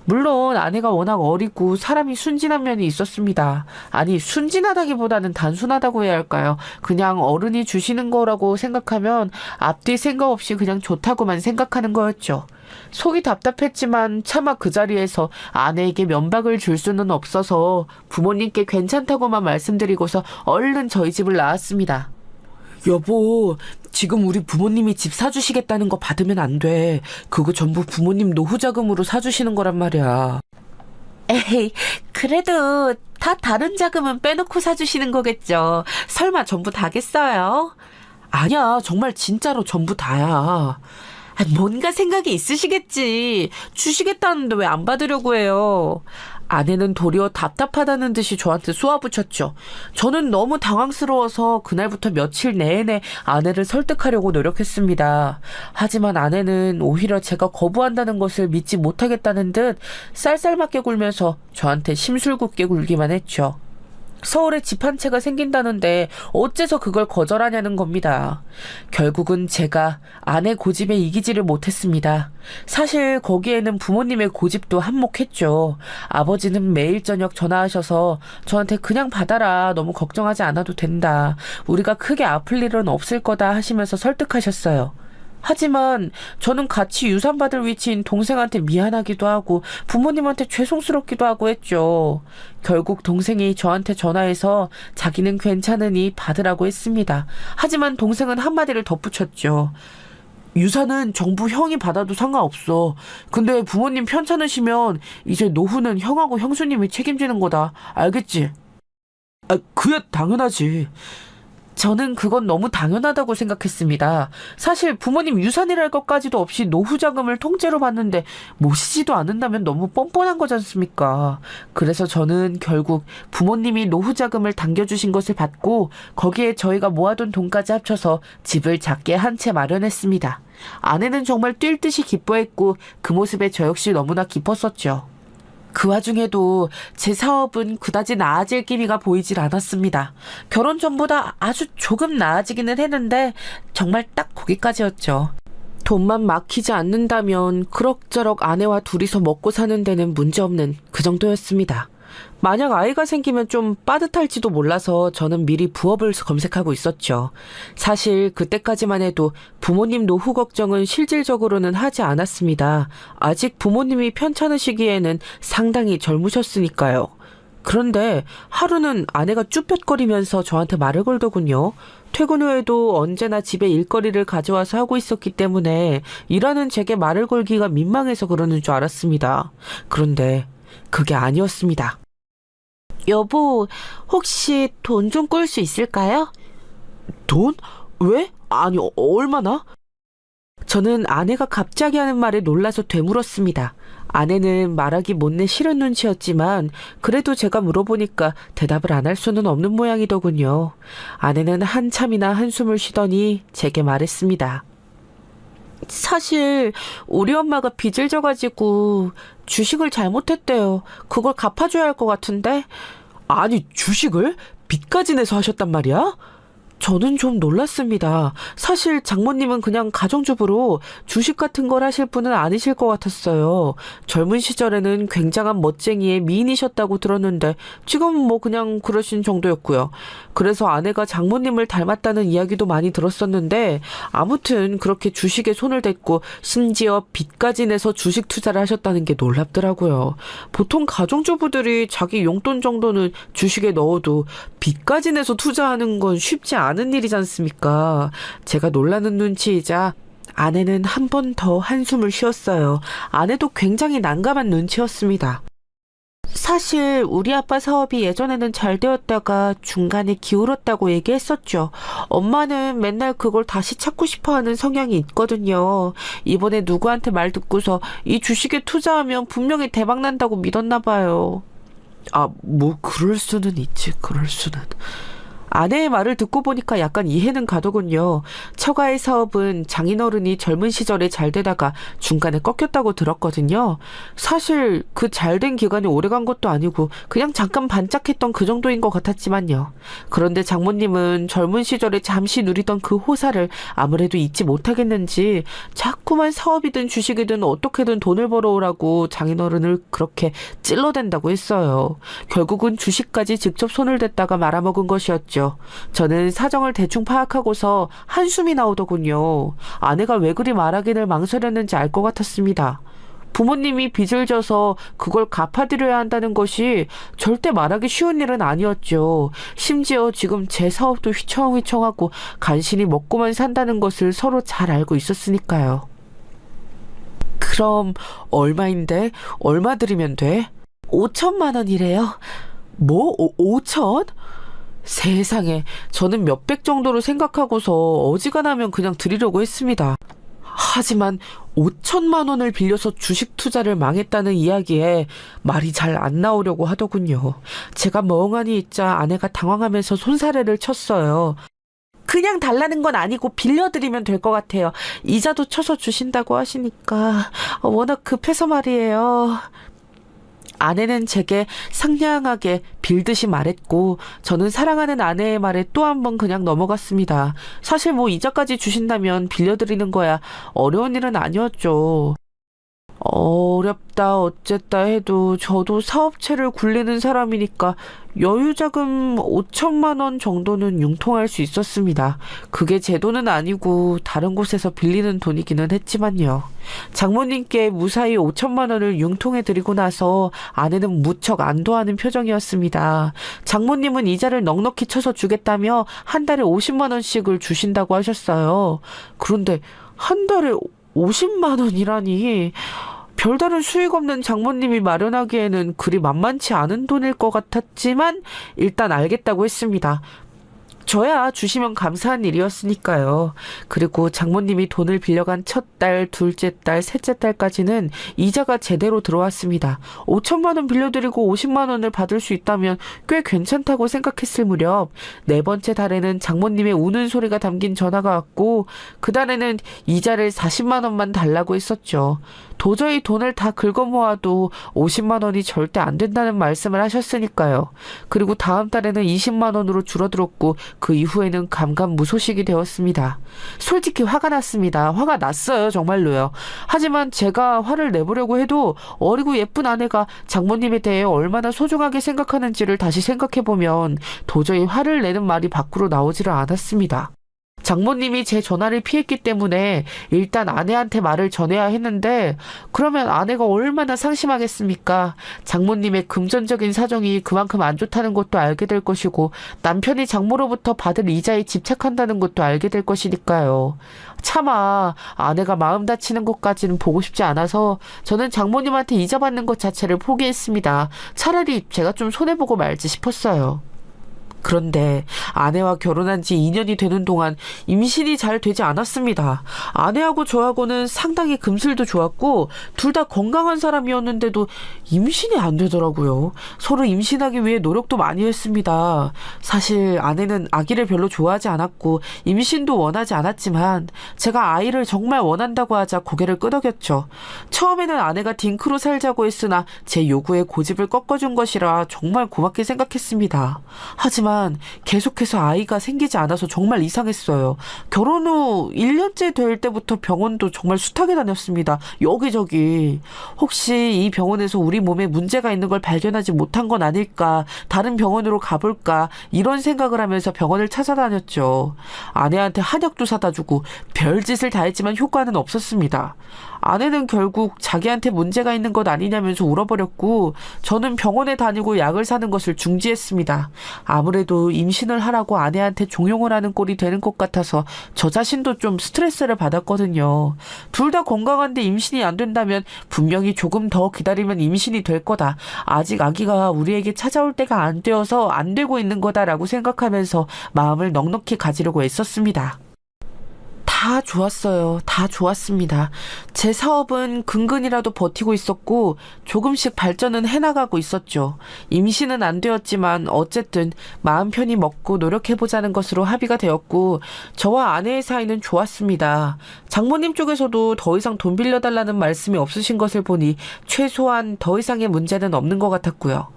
물론 아내가 워낙 어리고 사람이 순진한 면이 있었습니다. 아니, 순진하다기보다는 단순하다고 해야 할까요? 그냥 어른이 주시는 거라고 생각하면 앞뒤 생각 없이 그냥 좋다고만 생각하는 거였죠. 속이 답답했지만 차마 그 자리에서 아내에게 면박을 줄 수는 없어서 부모님께 괜찮다고만 말씀드리고서 얼른 저희 집을 나왔습니다. 여보, 지금 우리 부모님이 집 사주시겠다는 거 받으면 안 돼. 그거 전부 부모님 노후자금으로 사주시는 거란 말이야. 에이, 그래도 다 다른 자금은 빼놓고 사주시는 거겠죠. 설마 전부 다겠어요? 아니야, 정말 진짜로 전부 다야. 뭔가 생각이 있으시겠지. 주시겠다는데 왜 안 받으려고 해요? 아내는 도리어 답답하다는 듯이 저한테 쏘아붙였죠. 저는 너무 당황스러워서 그날부터 며칠 내내 아내를 설득하려고 노력했습니다. 하지만 아내는 오히려 제가 거부한다는 것을 믿지 못하겠다는 듯 쌀쌀맞게 굴면서 저한테 심술궂게 굴기만 했죠. 서울에 집 한 채가 생긴다는데 어째서 그걸 거절하냐는 겁니다. 결국은 제가 아내 고집에 이기지를 못했습니다. 사실 거기에는 부모님의 고집도 한몫했죠. 아버지는 매일 저녁 전화하셔서 저한테 그냥 받아라. 너무 걱정하지 않아도 된다. 우리가 크게 아플 일은 없을 거다 하시면서 설득하셨어요. 하지만 저는 같이 유산받을 위치인 동생한테 미안하기도 하고 부모님한테 죄송스럽기도 하고 했죠. 결국 동생이 저한테 전화해서 자기는 괜찮으니 받으라고 했습니다. 하지만 동생은 한마디를 덧붙였죠. 유산은 정부 형이 받아도 상관없어. 근데 부모님 편찮으시면 이제 노후는 형하고 형수님이 책임지는 거다. 알겠지? 그야 당연하지. 저는 그건 너무 당연하다고 생각했습니다. 사실 부모님 유산이랄 것까지도 없이 노후자금을 통째로 받는데 모시지도 않는다면 너무 뻔뻔한 거지 않습니까? 그래서 저는 결국 부모님이 노후자금을 당겨주신 것을 받고 거기에 저희가 모아둔 돈까지 합쳐서 집을 작게 한 채 마련했습니다. 아내는 정말 뛸 듯이 기뻐했고 그 모습에 저 역시 너무나 기뻤었죠. 그 와중에도 제 사업은 그다지 나아질 기미가 보이질 않았습니다. 결혼 전보다 아주 조금 나아지기는 했는데 정말 딱 거기까지였죠. 돈만 막히지 않는다면 그럭저럭 아내와 둘이서 먹고 사는 데는 문제없는 그 정도였습니다. 만약 아이가 생기면 좀 빠듯할지도 몰라서 저는 미리 부업을 검색하고 있었죠. 사실 그때까지만 해도 부모님 노후 걱정은 실질적으로는 하지 않았습니다. 아직 부모님이 편찮으시기에는 상당히 젊으셨으니까요. 그런데 하루는 아내가 쭈뼛거리면서 저한테 말을 걸더군요. 퇴근 후에도 언제나 집에 일거리를 가져와서 하고 있었기 때문에 일하는 제게 말을 걸기가 민망해서 그러는 줄 알았습니다. 그런데 그게 아니었습니다. 여보, 혹시 돈 좀 꿀 수 있을까요? 돈? 왜? 아니, 얼마나? 저는 아내가 갑자기 하는 말에 놀라서 되물었습니다. 아내는 말하기 못내 싫은 눈치였지만 그래도 제가 물어보니까 대답을 안 할 수는 없는 모양이더군요. 아내는 한참이나 한숨을 쉬더니 제게 말했습니다. 사실 우리 엄마가 빚을 져가지고 주식을 잘못했대요. 그걸 갚아줘야 할 것 같은데. 아니, 주식을? 빚까지 내서 하셨단 말이야? 저는 좀 놀랐습니다. 사실 장모님은 그냥 가정주부로 주식 같은 걸 하실 분은 아니실 것 같았어요. 젊은 시절에는 굉장한 멋쟁이의 미인이셨다고 들었는데 지금은 뭐 그냥 그러신 정도였고요. 그래서 아내가 장모님을 닮았다는 이야기도 많이 들었었는데 아무튼 그렇게 주식에 손을 댔고 심지어 빚까지 내서 주식 투자를 하셨다는 게 놀랍더라고요. 보통 가정주부들이 자기 용돈 정도는 주식에 넣어도 빚까지 내서 투자하는 건 쉽지 않은 일이지 않습니까? 제가 놀라는 눈치이자 아내는 한 번 더 한숨을 쉬었어요. 아내도 굉장히 난감한 눈치였습니다. 사실 우리 아빠 사업이 예전에는 잘 되었다가 중간에 기울었다고 얘기했었죠. 엄마는 맨날 그걸 다시 찾고 싶어하는 성향이 있거든요. 이번에 누구한테 말 듣고서 이 주식에 투자하면 분명히 대박 난다고 믿었나 봐요. 아, 뭐 그럴 수는 있지. 그럴 수는. 아내의 말을 듣고 보니까 약간 이해는 가더군요. 처가의 사업은 장인어른이 젊은 시절에 잘 되다가 중간에 꺾였다고 들었거든요. 사실 그 잘된 기간이 오래간 것도 아니고 그냥 잠깐 반짝했던 그 정도인 것 같았지만요. 그런데 장모님은 젊은 시절에 잠시 누리던 그 호사를 아무래도 잊지 못하겠는지 자꾸만 사업이든 주식이든 어떻게든 돈을 벌어오라고 장인어른을 그렇게 찔러댄다고 했어요. 결국은 주식까지 직접 손을 댔다가 말아먹은 것이었죠. 저는 사정을 대충 파악하고서 한숨이 나오더군요. 아내가 왜 그리 말하기를 망설였는지 알 것 같았습니다. 부모님이 빚을 져서 그걸 갚아드려야 한다는 것이 절대 말하기 쉬운 일은 아니었죠. 심지어 지금 제 사업도 휘청휘청하고 간신히 먹고만 산다는 것을 서로 잘 알고 있었으니까요. 그럼 얼마인데? 얼마 드리면 돼? 5천만 원이래요. 뭐? 5천? 세상에, 저는 몇백 정도로 생각하고서 어지간하면 그냥 드리려고 했습니다. 하지만 5천만 원을 빌려서 주식 투자를 망했다는 이야기에 말이 잘 안 나오려고 하더군요. 제가 멍하니 있자 아내가 당황하면서 손사래를 쳤어요. 그냥 달라는 건 아니고 빌려드리면 될 것 같아요. 이자도 쳐서 주신다고 하시니까 워낙 급해서 말이에요. 아내는 제게 상냥하게 빌듯이 말했고 저는 사랑하는 아내의 말에 또 한 번 그냥 넘어갔습니다. 사실 뭐 이자까지 주신다면 빌려드리는 거야 어려운 일은 아니었죠. 어렵다 어쨌다 해도 저도 사업체를 굴리는 사람이니까 여유자금 5천만 원 정도는 융통할 수 있었습니다. 그게 제 돈은 아니고 다른 곳에서 빌리는 돈이기는 했지만요. 장모님께 무사히 5천만 원을 융통해 드리고 나서 아내는 무척 안도하는 표정이었습니다. 장모님은 이자를 넉넉히 쳐서 주겠다며 한 달에 50만 원씩을 주신다고 하셨어요. 그런데 한 달에 50만 원이라니 별다른 수익 없는 장모님이 마련하기에는 그리 만만치 않은 돈일 것 같았지만 일단 알겠다고 했습니다. 저야 주시면 감사한 일이었으니까요. 그리고 장모님이 돈을 빌려간 첫 달, 둘째 달, 셋째 달까지는 이자가 제대로 들어왔습니다. 5천만 원 빌려드리고 50만 원을 받을 수 있다면 꽤 괜찮다고 생각했을 무렵 네 번째 달에는 장모님의 우는 소리가 담긴 전화가 왔고 그 달에는 이자를 40만 원만 달라고 했었죠. 도저히 돈을 다 긁어 모아도 50만 원이 절대 안 된다는 말씀을 하셨으니까요. 그리고 다음 달에는 20만 원으로 줄어들었고 그 이후에는 감감무소식이 되었습니다. 솔직히 화가 났습니다. 화가 났어요. 정말로요. 하지만 제가 화를 내보려고 해도 어리고 예쁜 아내가 장모님에 대해 얼마나 소중하게 생각하는지를 다시 생각해보면 도저히 화를 내는 말이 밖으로 나오지를 않았습니다. 장모님이 제 전화를 피했기 때문에 일단 아내한테 말을 전해야 했는데 그러면 아내가 얼마나 상심하겠습니까? 장모님의 금전적인 사정이 그만큼 안 좋다는 것도 알게 될 것이고 남편이 장모로부터 받을 이자에 집착한다는 것도 알게 될 것이니까요. 차마 아내가 마음 다치는 것까지는 보고 싶지 않아서 저는 장모님한테 이자 받는 것 자체를 포기했습니다. 차라리 제가 좀 손해보고 말지 싶었어요. 그런데 아내와 결혼한 지 2년이 되는 동안 임신이 잘 되지 않았습니다. 아내하고 저하고는 상당히 금슬도 좋았고 둘 다 건강한 사람이었는데도 임신이 안 되더라고요. 서로 임신하기 위해 노력도 많이 했습니다. 사실 아내는 아기를 별로 좋아하지 않았고 임신도 원하지 않았지만 제가 아이를 정말 원한다고 하자 고개를 끄덕였죠. 처음에는 아내가 딩크로 살자고 했으나 제 요구에 고집을 꺾어준 것이라 정말 고맙게 생각했습니다. 하지만 계속해서 아이가 생기지 않아서 정말 이상했어요. 결혼 후 1년째 될 때부터 병원도 정말 숱하게 다녔습니다. 여기저기. 혹시 이 병원에서 우리 몸에 문제가 있는 걸 발견하지 못한 건 아닐까, 다른 병원으로 가볼까, 이런 생각을 하면서 병원을 찾아다녔죠. 아내한테 한약도 사다 주고 별짓을 다 했지만 효과는 없었습니다. 아내는 결국 자기한테 문제가 있는 것 아니냐면서 울어버렸고 저는 병원에 다니고 약을 사는 것을 중지했습니다. 아무래도 임신을 하라고 아내한테 종용을 하는 꼴이 되는 것 같아서 저 자신도 좀 스트레스를 받았거든요. 둘 다 건강한데 임신이 안 된다면 분명히 조금 더 기다리면 임신이 될 거다. 아직 아기가 우리에게 찾아올 때가 안 되어서 안 되고 있는 거다라고 생각하면서 마음을 넉넉히 가지려고 애썼습니다. 다 좋았어요. 다 좋았습니다. 제 사업은 근근이라도 버티고 있었고 조금씩 발전은 해나가고 있었죠. 임신은 안 되었지만 어쨌든 마음 편히 먹고 노력해보자는 것으로 합의가 되었고 저와 아내의 사이는 좋았습니다. 장모님 쪽에서도 더 이상 돈 빌려달라는 말씀이 없으신 것을 보니 최소한 더 이상의 문제는 없는 것 같았고요.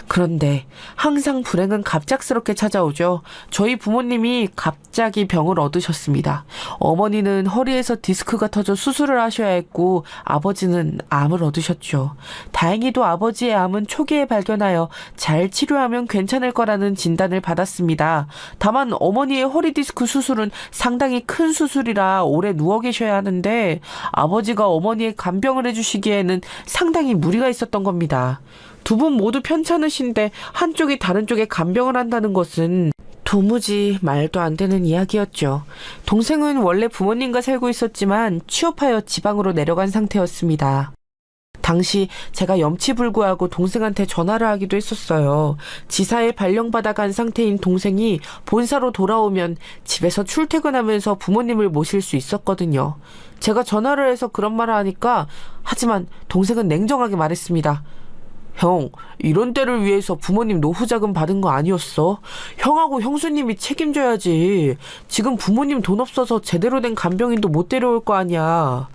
그런데 항상 불행은 갑작스럽게 찾아오죠. 저희 부모님이 갑자기 병을 얻으셨습니다. 어머니는 허리에서 디스크가 터져 수술을 하셔야 했고 아버지는 암을 얻으셨죠. 다행히도 아버지의 암은 초기에 발견하여 잘 치료하면 괜찮을 거라는 진단을 받았습니다. 다만 어머니의 허리 디스크 수술은 상당히 큰 수술이라 오래 누워 계셔야 하는데 아버지가 어머니의 간병을 해주시기에는 상당히 무리가 있었던 겁니다. 두 분 모두 편찮으신데 한쪽이 다른 쪽에 간병을 한다는 것은 도무지 말도 안 되는 이야기였죠. 동생은 원래 부모님과 살고 있었지만 취업하여 지방으로 내려간 상태였습니다. 당시 제가 염치불구하고 동생한테 전화를 하기도 했었어요. 지사에 발령받아 간 상태인 동생이 본사로 돌아오면 집에서 출퇴근하면서 부모님을 모실 수 있었거든요. 제가 전화를 해서 그런 말을 하니까 하지만 동생은 냉정하게 말했습니다. 형, 이런 때를 위해서 부모님 노후자금 받은 거 아니었어? 형하고 형수님이 책임져야지. 지금 부모님 돈 없어서 제대로 된 간병인도 못 데려올 거 아니야.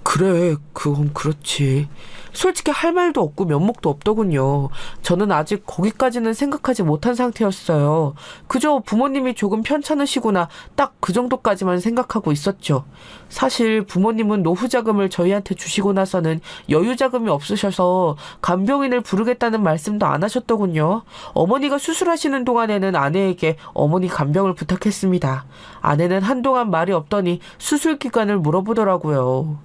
그래, 그건 그렇지. 솔직히 할 말도 없고 면목도 없더군요. 저는 아직 거기까지는 생각하지 못한 상태였어요. 그저 부모님이 조금 편찮으시구나 딱 그 정도까지만 생각하고 있었죠. 사실 부모님은 노후자금을 저희한테 주시고 나서는 여유자금이 없으셔서 간병인을 부르겠다는 말씀도 안 하셨더군요. 어머니가 수술하시는 동안에는 아내에게 어머니 간병을 부탁했습니다. 아내는 한동안 말이 없더니 수술 기간을 물어보더라고요.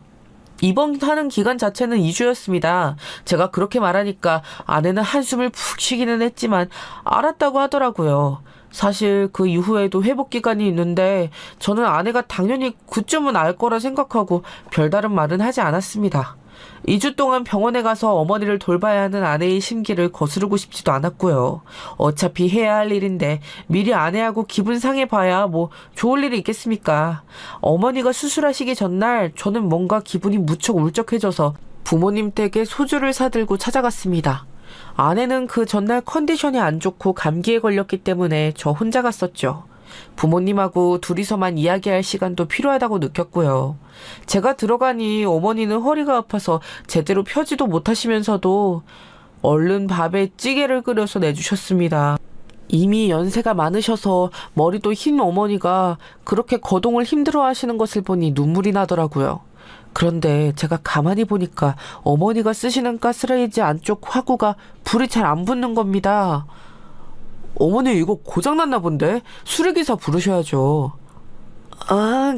입원하는 기간 자체는 2주였습니다. 제가 그렇게 말하니까 아내는 한숨을 푹 쉬기는 했지만 알았다고 하더라고요. 사실 그 이후에도 회복 기간이 있는데 저는 아내가 당연히 그쯤은 알 거라 생각하고 별다른 말은 하지 않았습니다. 2주 동안 병원에 가서 어머니를 돌봐야 하는 아내의 심기를 거스르고 싶지도 않았고요. 어차피 해야 할 일인데 미리 아내하고 기분 상해봐야 뭐 좋을 일이 있겠습니까? 어머니가 수술하시기 전날 저는 뭔가 기분이 무척 울적해져서 부모님 댁에 소주를 사들고 찾아갔습니다. 아내는 그 전날 컨디션이 안 좋고 감기에 걸렸기 때문에 저 혼자 갔었죠. 부모님하고 둘이서만 이야기할 시간도 필요하다고 느꼈고요. 제가 들어가니 어머니는 허리가 아파서 제대로 펴지도 못하시면서도 얼른 밥에 찌개를 끓여서 내주셨습니다. 이미 연세가 많으셔서 머리도 흰 어머니가 그렇게 거동을 힘들어 하시는 것을 보니 눈물이 나더라고요. 그런데 제가 가만히 보니까 어머니가 쓰시는 가스레인지 안쪽 화구가 불이 잘 안 붙는 겁니다. 어머니 이거 고장났나 본데? 수리기사 부르셔야죠.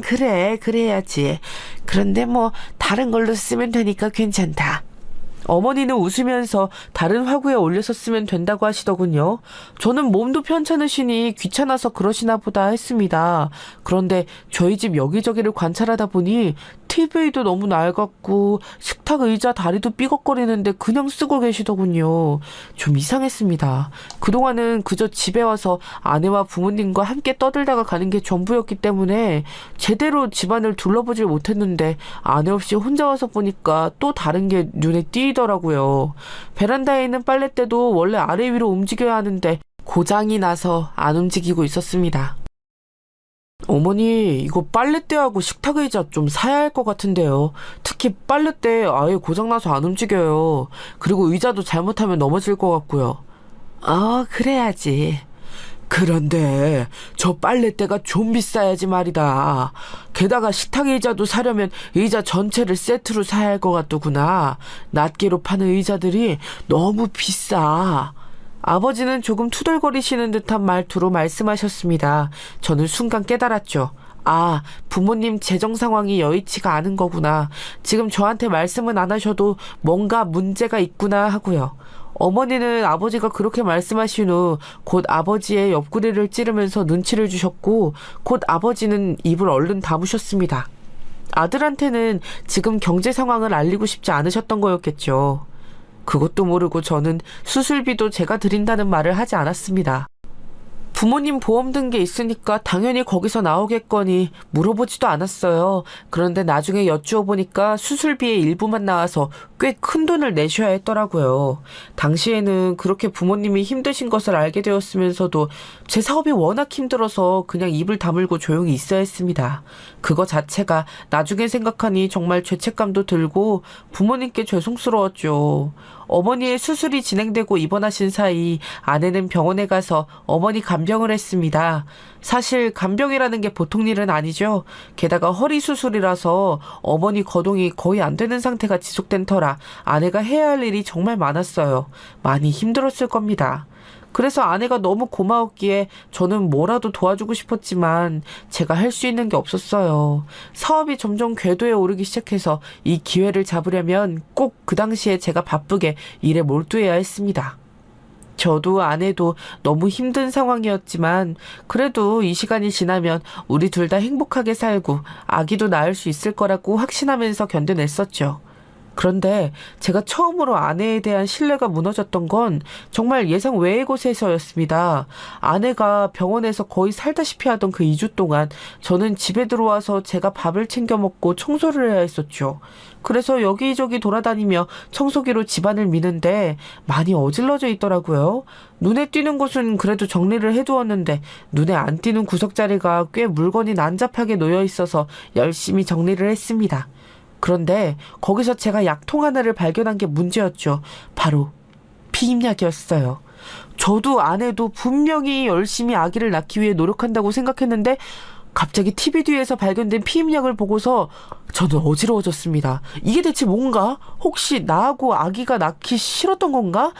그래, 그래야지. 그런데 뭐 다른 걸로 쓰면 되니까 괜찮다. 어머니는 웃으면서 다른 화구에 올려서 쓰면 된다고 하시더군요. 저는 몸도 편찮으시니 귀찮아서 그러시나 보다 했습니다. 그런데 저희 집 여기저기를 관찰하다 보니 TV도 너무 낡았고 식탁 의자 다리도 삐걱거리는데 그냥 쓰고 계시더군요. 좀 이상했습니다. 그동안은 그저 집에 와서 아내와 부모님과 함께 떠들다가 가는 게 전부였기 때문에 제대로 집안을 둘러보질 못했는데 아내 없이 혼자 와서 보니까 또 다른 게 눈에 띄더라고요. 베란다에 있는 빨랫대도 원래 아래 위로 움직여야 하는데 고장이 나서 안 움직이고 있었습니다. 어머니, 이거 빨랫대하고 식탁 의자 좀 사야 할 것 같은데요. 특히 빨랫대 아예 고장나서 안 움직여요. 그리고 의자도 잘못하면 넘어질 것 같고요. 그래야지. 그런데 저 빨랫대가 좀 비싸야지 말이다. 게다가 식탁 의자도 사려면 의자 전체를 세트로 사야 할 것 같더구나. 낱개로 파는 의자들이 너무 비싸. 아버지는 조금 투덜거리시는 듯한 말투로 말씀하셨습니다. 저는 순간 깨달았죠. 부모님 재정 상황이 여의치가 않은 거구나. 지금 저한테 말씀은 안 하셔도 뭔가 문제가 있구나 하고요. 어머니는 아버지가 그렇게 말씀하신 후 곧 아버지의 옆구리를 찌르면서 눈치를 주셨고 곧 아버지는 입을 얼른 다무셨습니다. 아들한테는 지금 경제 상황을 알리고 싶지 않으셨던 거였겠죠. 그것도 모르고 저는 수술비도 제가 드린다는 말을 하지 않았습니다. 부모님 보험 든 게 있으니까 당연히 거기서 나오겠거니 물어보지도 않았어요. 그런데 나중에 여쭈어 보니까 수술비의 일부만 나와서 꽤 큰 돈을 내셔야 했더라고요. 당시에는 그렇게 부모님이 힘드신 것을 알게 되었으면서도 제 사업이 워낙 힘들어서 그냥 입을 다물고 조용히 있어야 했습니다. 그거 자체가 나중에 생각하니 정말 죄책감도 들고 부모님께 죄송스러웠죠. 어머니의 수술이 진행되고 입원하신 사이 아내는 병원에 가서 어머니 간병을 했습니다. 사실 간병이라는 게 보통 일은 아니죠. 게다가 허리 수술이라서 어머니 거동이 거의 안 되는 상태가 지속된 터라 아내가 해야 할 일이 정말 많았어요. 많이 힘들었을 겁니다. 그래서 아내가 너무 고마웠기에 저는 뭐라도 도와주고 싶었지만 제가 할 수 있는 게 없었어요. 사업이 점점 궤도에 오르기 시작해서 이 기회를 잡으려면 꼭 그 당시에 제가 바쁘게 일에 몰두해야 했습니다. 저도 아내도 너무 힘든 상황이었지만 그래도 이 시간이 지나면 우리 둘 다 행복하게 살고 아기도 낳을 수 있을 거라고 확신하면서 견뎌냈었죠. 그런데 제가 처음으로 아내에 대한 신뢰가 무너졌던 건 정말 예상 외의 곳에서였습니다. 아내가 병원에서 거의 살다시피 하던 그 2주 동안 저는 집에 들어와서 제가 밥을 챙겨 먹고 청소를 해야 했었죠. 그래서 여기저기 돌아다니며 청소기로 집안을 미는데 많이 어질러져 있더라고요. 눈에 띄는 곳은 그래도 정리를 해두었는데 눈에 안 띄는 구석자리가 꽤 물건이 난잡하게 놓여 있어서 열심히 정리를 했습니다. 그런데 거기서 제가 약통 하나를 발견한 게 문제였죠. 바로 피임약이었어요. 저도 아내도 분명히 열심히 아기를 낳기 위해 노력한다고 생각했는데 갑자기 TV 뒤에서 발견된 피임약을 보고서 저는 어지러워졌습니다. 이게 대체 뭔가? 혹시 나하고 아기가 낳기 싫었던 건가?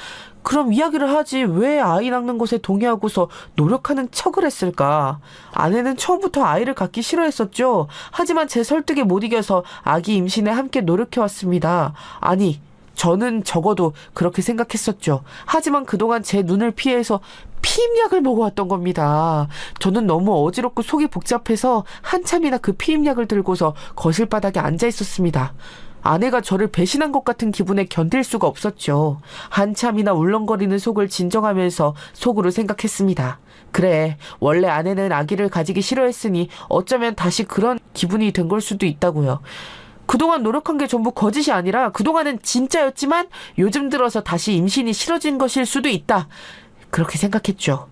그럼 이야기를 하지 왜 아이 낳는 것에 동의하고서 노력하는 척을 했을까? 아내는 처음부터 아이를 갖기 싫어했었죠. 하지만 제 설득에 못 이겨서 아기 임신에 함께 노력해왔습니다. 아니, 저는 적어도 그렇게 생각했었죠. 하지만 그동안 제 눈을 피해서 피임약을 먹어왔던 겁니다. 저는 너무 어지럽고 속이 복잡해서 한참이나 그 피임약을 들고서 거실 바닥에 앉아 있었습니다. 아내가 저를 배신한 것 같은 기분에 견딜 수가 없었죠. 한참이나 울렁거리는 속을 진정하면서 속으로 생각했습니다. 그래, 원래 아내는 아기를 가지기 싫어했으니 어쩌면 다시 그런 기분이 된 걸 수도 있다고요. 그동안 노력한 게 전부 거짓이 아니라 그동안은 진짜였지만 요즘 들어서 다시 임신이 싫어진 것일 수도 있다. 그렇게 생각했죠.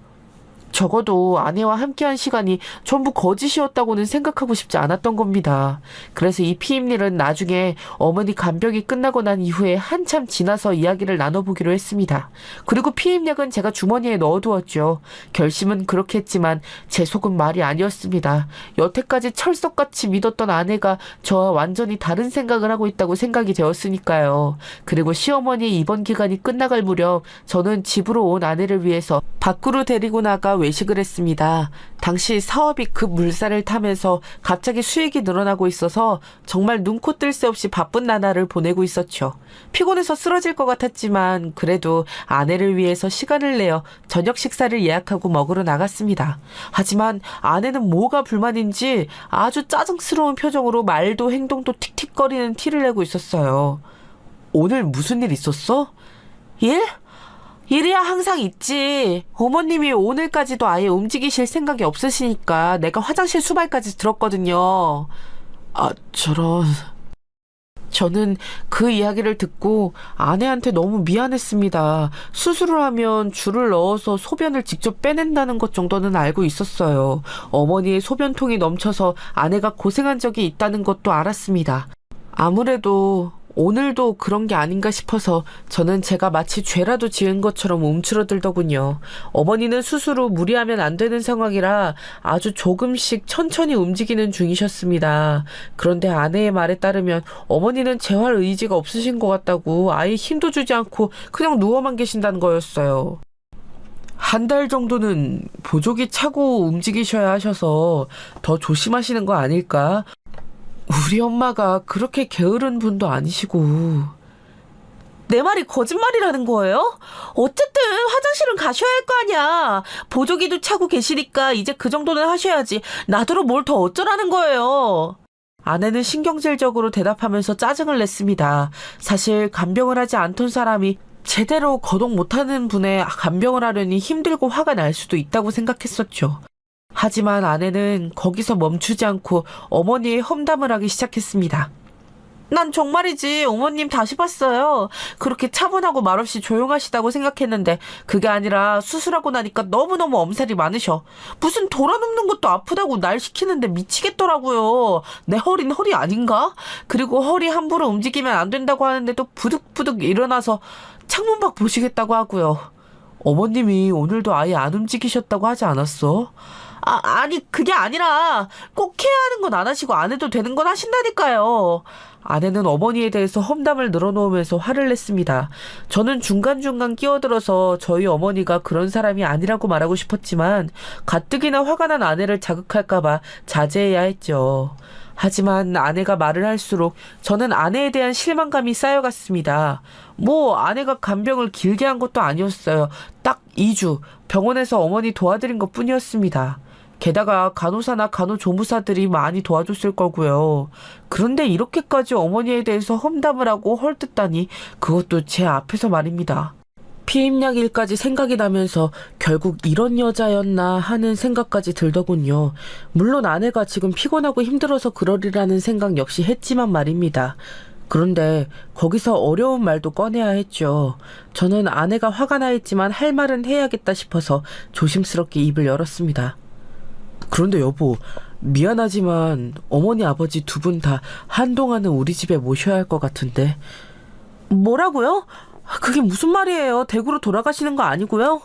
적어도 아내와 함께한 시간이 전부 거짓이었다고는 생각하고 싶지 않았던 겁니다. 그래서 이 피임일은 나중에 어머니 간병이 끝나고 난 이후에 한참 지나서 이야기를 나눠보기로 했습니다. 그리고 피임약은 제가 주머니에 넣어두었죠. 결심은 그렇게 했지만 제 속은 말이 아니었습니다. 여태까지 철석같이 믿었던 아내가 저와 완전히 다른 생각을 하고 있다고 생각이 되었으니까요. 그리고 시어머니의 입원 기간이 끝나갈 무렵 저는 집으로 온 아내를 위해서 밖으로 데리고 나가 외식을 했습니다. 당시 사업이 급물살을 타면서 갑자기 수익이 늘어나고 있어서 정말 눈코 뜰 새 없이 바쁜 나날을 보내고 있었죠. 피곤해서 쓰러질 것 같았지만 그래도 아내를 위해서 시간을 내어 저녁 식사를 예약하고 먹으러 나갔습니다. 하지만 아내는 뭐가 불만인지 아주 짜증스러운 표정으로 말도 행동도 틱틱거리는 티를 내고 있었어요. 오늘 무슨 일 있었어? 일? 일이야 항상 있지. 어머님이 오늘까지도 아예 움직이실 생각이 없으시니까 내가 화장실 수발까지 들었거든요. 아, 저런. 저는 그 이야기를 듣고 아내한테 너무 미안했습니다. 수술을 하면 줄을 넣어서 소변을 직접 빼낸다는 것 정도는 알고 있었어요. 어머니의 소변통이 넘쳐서 아내가 고생한 적이 있다는 것도 알았습니다. 아무래도 오늘도 그런 게 아닌가 싶어서 저는 제가 마치 죄라도 지은 것처럼 움츠러들더군요. 어머니는 수술 후 무리하면 안 되는 상황이라 아주 조금씩 천천히 움직이는 중이셨습니다. 그런데 아내의 말에 따르면 어머니는 재활 의지가 없으신 것 같다고 아예 힘도 주지 않고 그냥 누워만 계신다는 거였어요. 한 달 정도는 보조기 차고 움직이셔야 하셔서 더 조심하시는 거 아닐까? 우리 엄마가 그렇게 게으른 분도 아니시고. 내 말이 거짓말이라는 거예요? 어쨌든 화장실은 가셔야 할 거 아니야. 보조기도 차고 계시니까 이제 그 정도는 하셔야지. 나더러 뭘 더 어쩌라는 거예요. 아내는 신경질적으로 대답하면서 짜증을 냈습니다. 사실 간병을 하지 않던 사람이 제대로 거동 못하는 분의 간병을 하려니 힘들고 화가 날 수도 있다고 생각했었죠. 하지만 아내는 거기서 멈추지 않고 어머니의 험담을 하기 시작했습니다. 난 정말이지 어머님 다시 봤어요. 그렇게 차분하고 말없이 조용하시다고 생각했는데 그게 아니라 수술하고 나니까 너무너무 엄살이 많으셔. 무슨 돌아눕는 것도 아프다고 날 시키는데 미치겠더라고요. 내 허리는 허리 아닌가? 그리고 허리 함부로 움직이면 안 된다고 하는데도 부득부득 일어나서 창문 밖 보시겠다고 하고요. 어머님이 오늘도 아예 안 움직이셨다고 하지 않았어? 아니 그게 아니라 꼭 해야 하는 건 안 하시고 안 해도 되는 건 하신다니까요. 아내는 어머니에 대해서 험담을 늘어놓으면서 화를 냈습니다. 저는 중간중간 끼어들어서 저희 어머니가 그런 사람이 아니라고 말하고 싶었지만 가뜩이나 화가 난 아내를 자극할까봐 자제해야 했죠. 하지만 아내가 말을 할수록 저는 아내에 대한 실망감이 쌓여갔습니다. 아내가 간병을 길게 한 것도 아니었어요. 딱 2주 병원에서 어머니 도와드린 것 뿐이었습니다. 게다가 간호사나 간호조무사들이 많이 도와줬을 거고요. 그런데 이렇게까지 어머니에 대해서 험담을 하고 헐뜯다니 그것도 제 앞에서 말입니다. 피임약 일까지 생각이 나면서 결국 이런 여자였나 하는 생각까지 들더군요. 물론 아내가 지금 피곤하고 힘들어서 그러리라는 생각 역시 했지만 말입니다. 그런데 거기서 어려운 말도 꺼내야 했죠. 저는 아내가 화가 나 있지만 할 말은 해야겠다 싶어서 조심스럽게 입을 열었습니다. 그런데 여보, 미안하지만 어머니 아버지 두 분 다 한동안은 우리 집에 모셔야 할 것 같은데. 뭐라고요? 그게 무슨 말이에요? 대구로 돌아가시는 거 아니고요?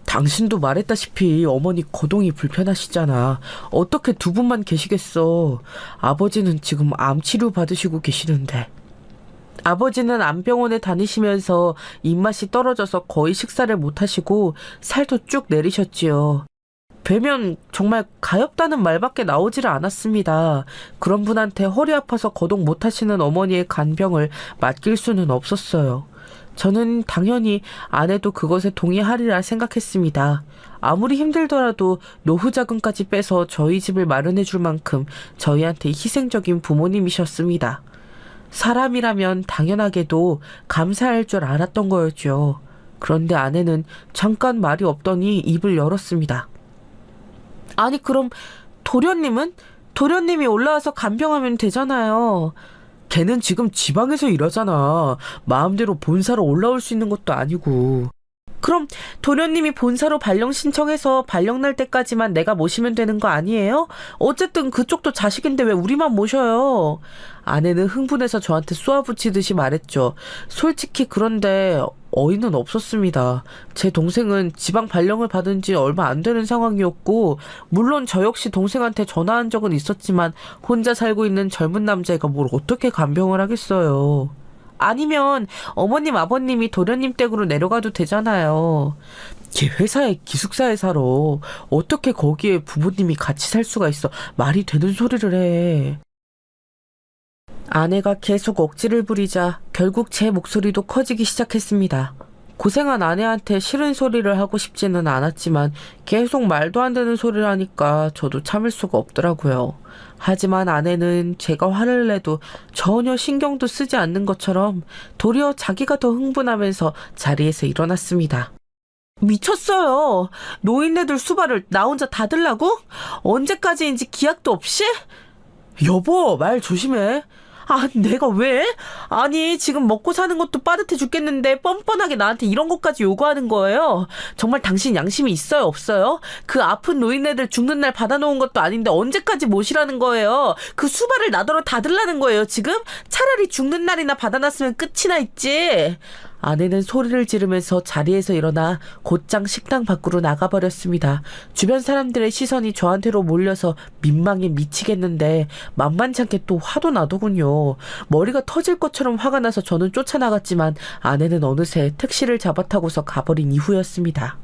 당신도 말했다시피 어머니 거동이 불편하시잖아. 어떻게 두 분만 계시겠어. 아버지는 지금 암 치료 받으시고 계시는데. 아버지는 암병원에 다니시면서 입맛이 떨어져서 거의 식사를 못 하시고 살도 쭉 내리셨지요. 뵈면 정말 가엾다는 말밖에 나오지를 않았습니다. 그런 분한테 허리 아파서 거동 못 하시는 어머니의 간병을 맡길 수는 없었어요. 저는 당연히 아내도 그것에 동의하리라 생각했습니다. 아무리 힘들더라도 노후 자금까지 빼서 저희 집을 마련해 줄 만큼 저희한테 희생적인 부모님이셨습니다. 사람이라면 당연하게도 감사할 줄 알았던 거였죠. 그런데 아내는 잠깐 말이 없더니 입을 열었습니다. 아니 그럼 도련님은? 도련님이 올라와서 간병하면 되잖아요. 걔는 지금 지방에서 일하잖아. 마음대로 본사로 올라올 수 있는 것도 아니고. 그럼 도련님이 본사로 발령 신청해서 발령 날 때까지만 내가 모시면 되는 거 아니에요? 어쨌든 그쪽도 자식인데 왜 우리만 모셔요? 아내는 흥분해서 저한테 쏘아붙이듯이 말했죠. 솔직히 그런데 어이는 없었습니다. 제 동생은 지방 발령을 받은 지 얼마 안 되는 상황이었고 물론 저 역시 동생한테 전화한 적은 있었지만 혼자 살고 있는 젊은 남자애가 뭘 어떻게 간병을 하겠어요. 아니면 어머님, 아버님이 도련님 댁으로 내려가도 되잖아요. 걔 회사에 기숙사에 살아. 어떻게 거기에 부모님이 같이 살 수가 있어. 말이 되는 소리를 해. 아내가 계속 억지를 부리자 결국 제 목소리도 커지기 시작했습니다. 고생한 아내한테 싫은 소리를 하고 싶지는 않았지만 계속 말도 안 되는 소리를 하니까 저도 참을 수가 없더라고요. 하지만 아내는 제가 화를 내도 전혀 신경도 쓰지 않는 것처럼 도리어 자기가 더 흥분하면서 자리에서 일어났습니다. 미쳤어요. 노인네들 수발을 나 혼자 다 들라고? 언제까지인지 기약도 없이? 여보, 말 조심해. 아, 내가 왜? 아니, 지금 먹고 사는 것도 빠듯해 죽겠는데 뻔뻔하게 나한테 이런 것까지 요구하는 거예요. 정말 당신 양심이 있어요, 없어요? 그 아픈 노인네들 죽는 날 받아놓은 것도 아닌데 언제까지 모시라는 거예요? 그 수발을 나더러 다 들라는 거예요, 지금? 차라리 죽는 날이나 받아놨으면 끝이나 있지. 아내는 소리를 지르면서 자리에서 일어나 곧장 식당 밖으로 나가버렸습니다. 주변 사람들의 시선이 저한테로 몰려서 민망해 미치겠는데 만만찮게 또 화도 나더군요. 머리가 터질 것처럼 화가 나서 저는 쫓아나갔지만 아내는 어느새 택시를 잡아 타고서 가버린 이후였습니다.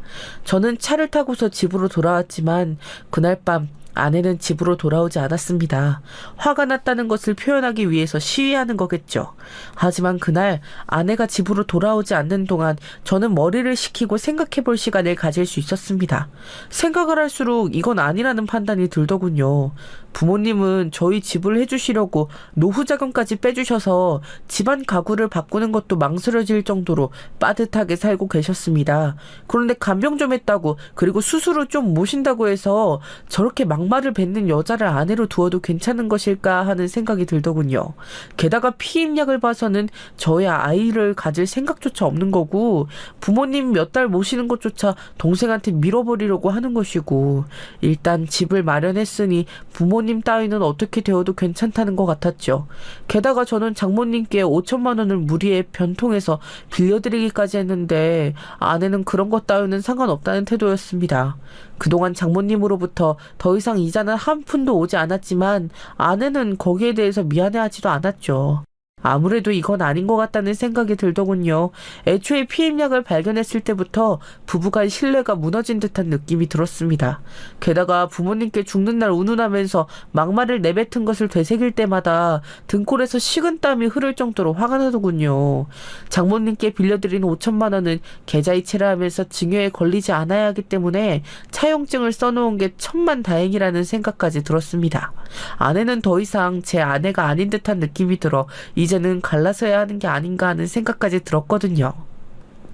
저는 차를 타고서 집으로 돌아왔지만 그날 밤 아내는 집으로 돌아오지 않았습니다. 화가 났다는 것을 표현하기 위해서 시위하는 거겠죠. 하지만 그날 아내가 집으로 돌아오지 않는 동안 저는 머리를 식히고 생각해 볼 시간을 가질 수 있었습니다. 생각을 할수록 이건 아니라는 판단이 들더군요. 부모님은 저희 집을 해주시려고 노후자금까지 빼주셔서 집안 가구를 바꾸는 것도 망설여질 정도로 빠듯하게 살고 계셨습니다. 그런데 간병 좀 했다고 그리고 수술을 좀 모신다고 해서 저렇게 막말을 뱉는 여자를 아내로 두어도 괜찮은 것일까 하는 생각이 들더군요. 게다가 피임약을 봐서는 저의 아이를 가질 생각조차 없는 거고 부모님 몇 달 모시는 것조차 동생한테 밀어버리려고 하는 것이고 일단 집을 마련했으니 부모님 따위는 어떻게 되어도 괜찮다는 것 같았죠. 게다가 저는 장모님께 5천만 원을 무리해 변통해서 빌려드리기까지 했는데 아내는 그런 것 따위는 상관없다는 태도였습니다. 그동안 장모님으로부터 더 이상 이자는 한 푼도 오지 않았지만 아내는 거기에 대해서 미안해하지도 않았죠. 아무래도 이건 아닌 것 같다는 생각이 들더군요. 애초에 피임약을 발견했을 때부터 부부간 신뢰가 무너진 듯한 느낌이 들었습니다. 게다가 부모님께 죽는 날 운운하면서 막말을 내뱉은 것을 되새길 때마다 등골에서 식은땀이 흐를 정도로 화가 나더군요. 장모님께 빌려드린 5천만 원은 계좌이체를 하면서 증여에 걸리지 않아야 하기 때문에 차용증을 써놓은 게 천만다행이라는 생각까지 들었습니다. 아내는 더 이상 제 아내가 아닌 듯한 느낌이 들어 이제는 갈라서야 하는 게 아닌가 하는 생각까지 들었거든요.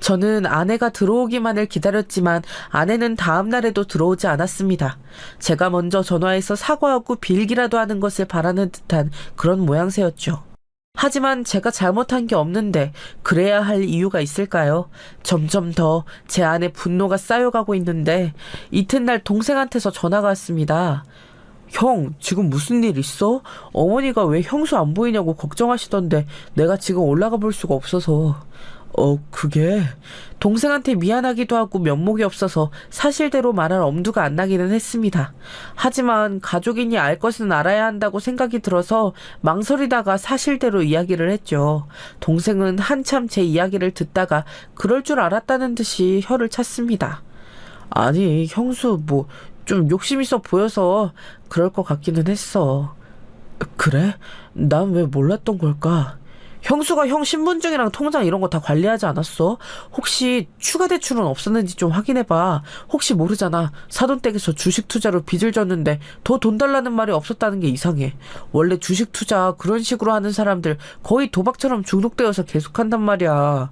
저는 아내가 들어오기만을 기다렸지만 아내는 다음 날에도 들어오지 않았습니다. 제가 먼저 전화해서 사과하고 빌기라도 하는 것을 바라는 듯한 그런 모양새였죠. 하지만 제가 잘못한 게 없는데 그래야 할 이유가 있을까요? 점점 더 제 안에 분노가 쌓여가고 있는데 이튿날 동생한테서 전화가 왔습니다. 형, 지금 무슨 일 있어? 어머니가 왜 형수 안 보이냐고 걱정하시던데 내가 지금 올라가 볼 수가 없어서. 그게 동생한테 미안하기도 하고 면목이 없어서 사실대로 말할 엄두가 안 나기는 했습니다. 하지만 가족이니 알 것은 알아야 한다고 생각이 들어서 망설이다가 사실대로 이야기를 했죠. 동생은 한참 제 이야기를 듣다가 그럴 줄 알았다는 듯이 혀를 찼습니다. 아니, 형수 좀 욕심 있어 보여서 그럴 것 같기는 했어. 그래? 난 왜 몰랐던 걸까? 형수가 형 신분증이랑 통장 이런 거 다 관리하지 않았어? 혹시 추가 대출은 없었는지 좀 확인해봐. 혹시 모르잖아. 사돈댁에서 주식 투자로 빚을 졌는데 더 돈 달라는 말이 없었다는 게 이상해. 원래 주식 투자 그런 식으로 하는 사람들 거의 도박처럼 중독되어서 계속한단 말이야.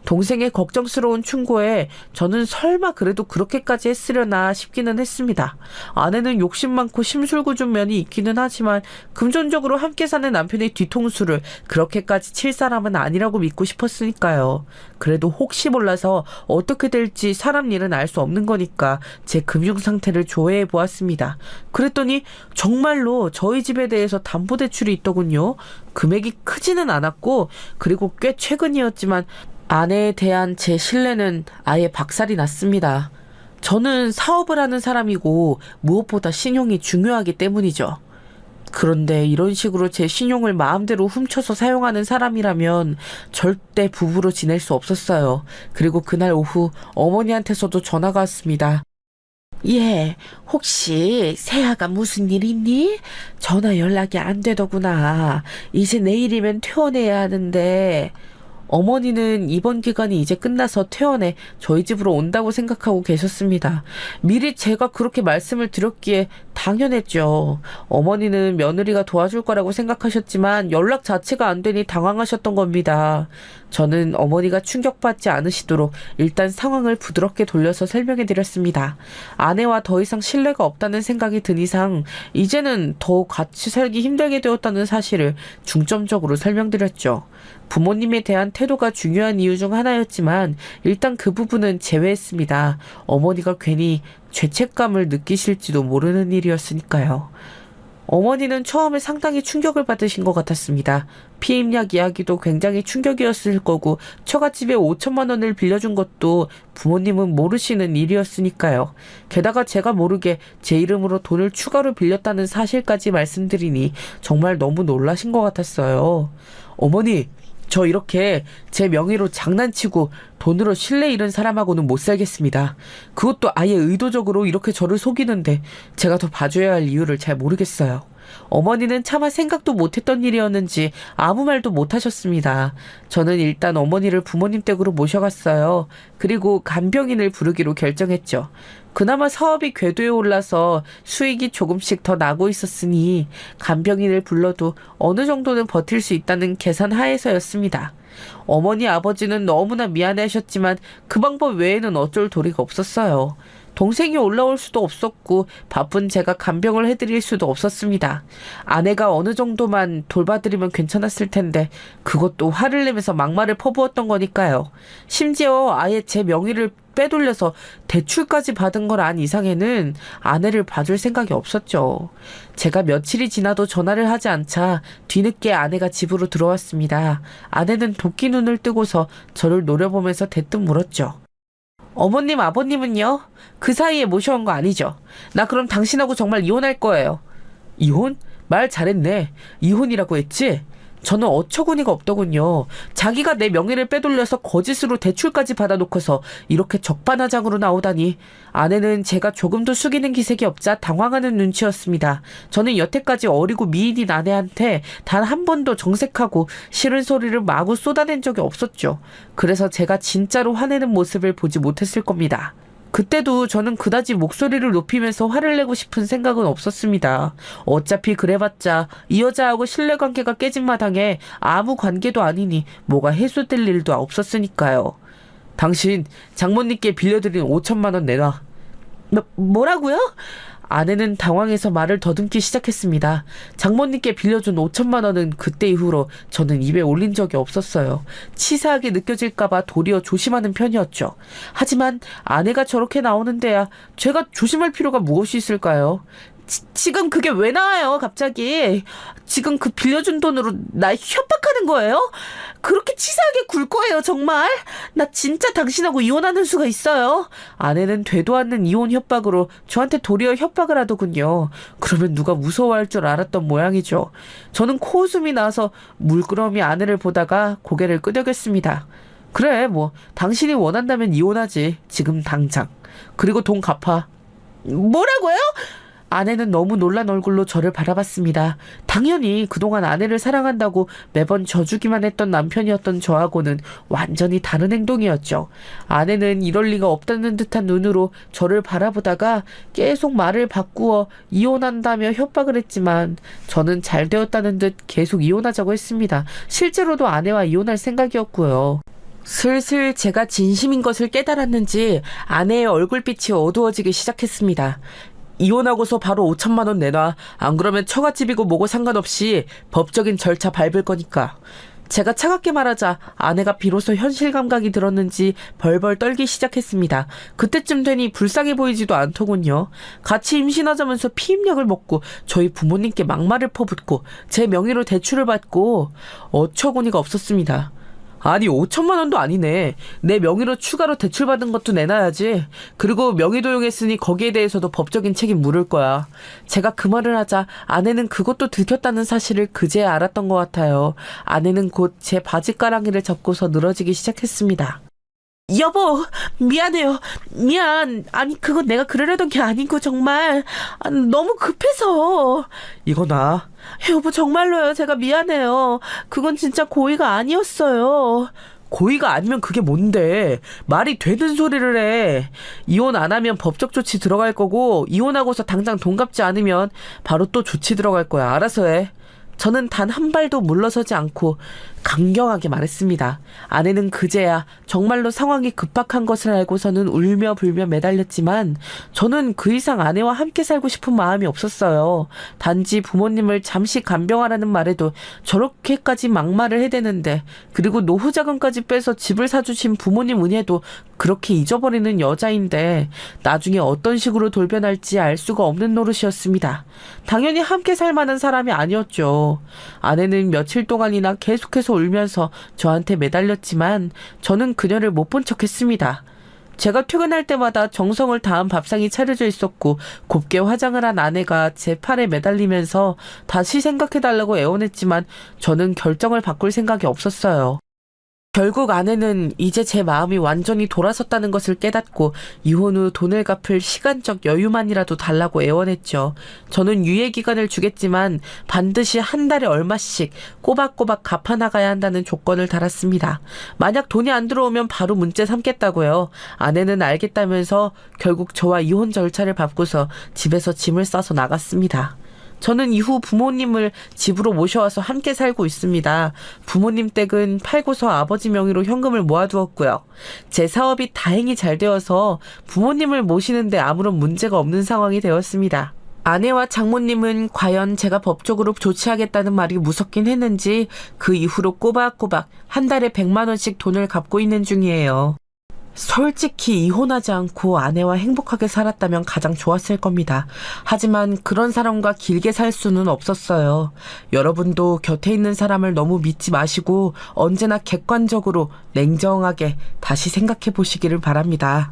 동생의 걱정스러운 충고에 저는 설마 그래도 그렇게까지 했으려나 싶기는 했습니다. 아내는 욕심 많고 심술궂은 면이 있기는 하지만 금전적으로 함께 사는 남편의 뒤통수를 그렇게까지 칠 사람은 아니라고 믿고 싶었으니까요. 그래도 혹시 몰라서 어떻게 될지 사람 일은 알 수 없는 거니까 제 금융 상태를 조회해 보았습니다. 그랬더니 정말로 저희 집에 대해서 담보대출이 있더군요. 금액이 크지는 않았고 그리고 꽤 최근이었지만 아내에 대한 제 신뢰는 아예 박살이 났습니다. 저는 사업을 하는 사람이고 무엇보다 신용이 중요하기 때문이죠. 그런데 이런 식으로 제 신용을 마음대로 훔쳐서 사용하는 사람이라면 절대 부부로 지낼 수 없었어요. 그리고 그날 오후 어머니한테서도 전화가 왔습니다. 예, 혹시 세아가 무슨 일 있니? 전화 연락이 안 되더구나. 이제 내일이면 퇴원해야 하는데. 어머니는 입원 기간이 이제 끝나서 퇴원해 저희 집으로 온다고 생각하고 계셨습니다. 미리 제가 그렇게 말씀을 드렸기에 당연했죠. 어머니는 며느리가 도와줄 거라고 생각하셨지만 연락 자체가 안 되니 당황하셨던 겁니다. 저는 어머니가 충격받지 않으시도록 일단 상황을 부드럽게 돌려서 설명해 드렸습니다. 아내와 더 이상 신뢰가 없다는 생각이 든 이상 이제는 더 같이 살기 힘들게 되었다는 사실을 중점적으로 설명드렸죠. 부모님에 대한 태도가 중요한 이유 중 하나였지만 일단 그 부분은 제외했습니다. 어머니가 괜히 죄책감을 느끼실지도 모르는 일이었으니까요. 어머니는 처음에 상당히 충격을 받으신 것 같았습니다. 피임약 이야기도 굉장히 충격이었을 거고 처갓집에 5천만 원을 빌려준 것도 부모님은 모르시는 일이었으니까요. 게다가 제가 모르게 제 이름으로 돈을 추가로 빌렸다는 사실까지 말씀드리니 정말 너무 놀라신 것 같았어요. 어머니, 저 이렇게 제 명의로 장난치고 돈으로 신뢰 잃은 사람하고는 못 살겠습니다. 그것도 아예 의도적으로 이렇게 저를 속이는데 제가 더 봐줘야 할 이유를 잘 모르겠어요. 어머니는 차마 생각도 못했던 일이었는지 아무 말도 못하셨습니다. 저는 일단 어머니를 부모님 댁으로 모셔갔어요. 그리고 간병인을 부르기로 결정했죠. 그나마 사업이 궤도에 올라서 수익이 조금씩 더 나고 있었으니 간병인을 불러도 어느 정도는 버틸 수 있다는 계산 하에서였습니다. 어머니 아버지는 너무나 미안해하셨지만 그 방법 외에는 어쩔 도리가 없었어요. 동생이 올라올 수도 없었고 바쁜 제가 간병을 해드릴 수도 없었습니다. 아내가 어느 정도만 돌봐드리면 괜찮았을 텐데 그것도 화를 내면서 막말을 퍼부었던 거니까요. 심지어 아예 제 명의를 빼돌려서 대출까지 받은 걸 안 이상에는 아내를 봐줄 생각이 없었죠. 제가 며칠이 지나도 전화를 하지 않자 뒤늦게 아내가 집으로 들어왔습니다. 아내는 도끼 눈을 뜨고서 저를 노려보면서 대뜸 물었죠. 어머님, 아버님은요? 그 사이에 모셔온 거 아니죠? 나 그럼 당신하고 정말 이혼할 거예요. 이혼? 말 잘했네. 이혼이라고 했지? 저는 어처구니가 없더군요. 자기가 내 명예를 빼돌려서 거짓으로 대출까지 받아놓고서 이렇게 적반하장으로 나오다니. 아내는 제가 조금도 숙이는 기색이 없자 당황하는 눈치였습니다. 저는 여태까지 어리고 미인인 아내한테 단 한 번도 정색하고 싫은 소리를 마구 쏟아낸 적이 없었죠. 그래서 제가 진짜로 화내는 모습을 보지 못했을 겁니다. 그때도 저는 그다지 목소리를 높이면서 화를 내고 싶은 생각은 없었습니다. 어차피 그래봤자 이 여자하고 신뢰관계가 깨진 마당에 아무 관계도 아니니 뭐가 해소될 일도 없었으니까요. 당신 장모님께 빌려드린 5천만 원 내놔. 뭐라고요? 아내는 당황해서 말을 더듬기 시작했습니다. 장모님께 빌려준 5천만 원은 그때 이후로 저는 입에 올린 적이 없었어요. 치사하게 느껴질까봐 도리어 조심하는 편이었죠. 하지만 아내가 저렇게 나오는데야 제가 조심할 필요가 무엇이 있을까요? 지금 그게 왜 나와요, 갑자기? 지금 그 빌려준 돈으로 날 협박하는 거예요? 그렇게 치사하게 굴 거예요, 정말? 나 진짜 당신하고 이혼하는 수가 있어요. 아내는 되도 않는 이혼 협박으로 저한테 도리어 협박을 하더군요. 그러면 누가 무서워할 줄 알았던 모양이죠. 저는 코웃음이 나서 물끄러미 아내를 보다가 고개를 끄덕였습니다. 그래, 뭐 당신이 원한다면 이혼하지. 지금 당장. 그리고 돈 갚아. 뭐라고요? 아내는 너무 놀란 얼굴로 저를 바라봤습니다. 당연히 그동안 아내를 사랑한다고 매번 져주기만 했던 남편이었던 저하고는 완전히 다른 행동이었죠. 아내는 이럴 리가 없다는 듯한 눈으로 저를 바라보다가 계속 말을 바꾸어 이혼한다며 협박을 했지만 저는 잘 되었다는 듯 계속 이혼하자고 했습니다. 실제로도 아내와 이혼할 생각이었고요. 슬슬 제가 진심인 것을 깨달았는지 아내의 얼굴빛이 어두워지기 시작했습니다. 이혼하고서 바로 5천만 원 내놔. 안 그러면 처갓집이고 뭐고 상관없이 법적인 절차 밟을 거니까. 제가 차갑게 말하자 아내가 비로소 현실 감각이 들었는지 벌벌 떨기 시작했습니다. 그때쯤 되니 불쌍해 보이지도 않더군요. 같이 임신하자면서 피임약을 먹고 저희 부모님께 막말을 퍼붓고 제 명의로 대출을 받고 어처구니가 없었습니다. 아니 5천만 원도 아니네. 내 명의로 추가로 대출받은 것도 내놔야지. 그리고 명의 도용했으니 거기에 대해서도 법적인 책임 물을 거야. 제가 그 말을 하자 아내는 그것도 들켰다는 사실을 그제야 알았던 것 같아요. 아내는 곧 제 바지가랑이를 잡고서 늘어지기 시작했습니다. 여보, 미안해요. 미안. 아니, 그건 내가 그러려던 게 아니고, 정말. 너무 급해서. 이거나. 여보, 정말로요. 제가 미안해요. 그건 진짜 고의가 아니었어요. 고의가 아니면 그게 뭔데? 말이 되는 소리를 해. 이혼 안 하면 법적 조치 들어갈 거고, 이혼하고서 당장 돈 갚지 않으면 바로 또 조치 들어갈 거야. 알아서 해. 저는 단 한 발도 물러서지 않고 강경하게 말했습니다. 아내는 그제야 정말로 상황이 급박한 것을 알고서는 울며 불며 매달렸지만 저는 그 이상 아내와 함께 살고 싶은 마음이 없었어요. 단지 부모님을 잠시 간병하라는 말에도 저렇게까지 막말을 해대는데, 그리고 노후 자금까지 빼서 집을 사주신 부모님 은혜도 그렇게 잊어버리는 여자인데 나중에 어떤 식으로 돌변할지 알 수가 없는 노릇이었습니다. 당연히 함께 살 만한 사람이 아니었죠. 아내는 며칠 동안이나 계속해서 울면서 저한테 매달렸지만 저는 그녀를 못 본 척했습니다. 제가 퇴근할 때마다 정성을 다한 밥상이 차려져 있었고 곱게 화장을 한 아내가 제 팔에 매달리면서 다시 생각해달라고 애원했지만 저는 결정을 바꿀 생각이 없었어요. 결국 아내는 이제 제 마음이 완전히 돌아섰다는 것을 깨닫고 이혼 후 돈을 갚을 시간적 여유만이라도 달라고 애원했죠. 저는 유예기간을 주겠지만 반드시 한 달에 얼마씩 꼬박꼬박 갚아나가야 한다는 조건을 달았습니다. 만약 돈이 안 들어오면 바로 문제 삼겠다고요. 아내는 알겠다면서 결국 저와 이혼 절차를 밟고서 집에서 짐을 싸서 나갔습니다. 저는 이후 부모님을 집으로 모셔와서 함께 살고 있습니다. 부모님 댁은 팔고서 아버지 명의로 현금을 모아두었고요. 제 사업이 다행히 잘 되어서 부모님을 모시는데 아무런 문제가 없는 상황이 되었습니다. 아내와 장모님은 과연 제가 법적으로 조치하겠다는 말이 무섭긴 했는지 그 이후로 꼬박꼬박 한 달에 100만 원씩 돈을 갚고 있는 중이에요. 솔직히 이혼하지 않고 아내와 행복하게 살았다면 가장 좋았을 겁니다. 하지만 그런 사람과 길게 살 수는 없었어요. 여러분도 곁에 있는 사람을 너무 믿지 마시고 언제나 객관적으로 냉정하게 다시 생각해 보시기를 바랍니다.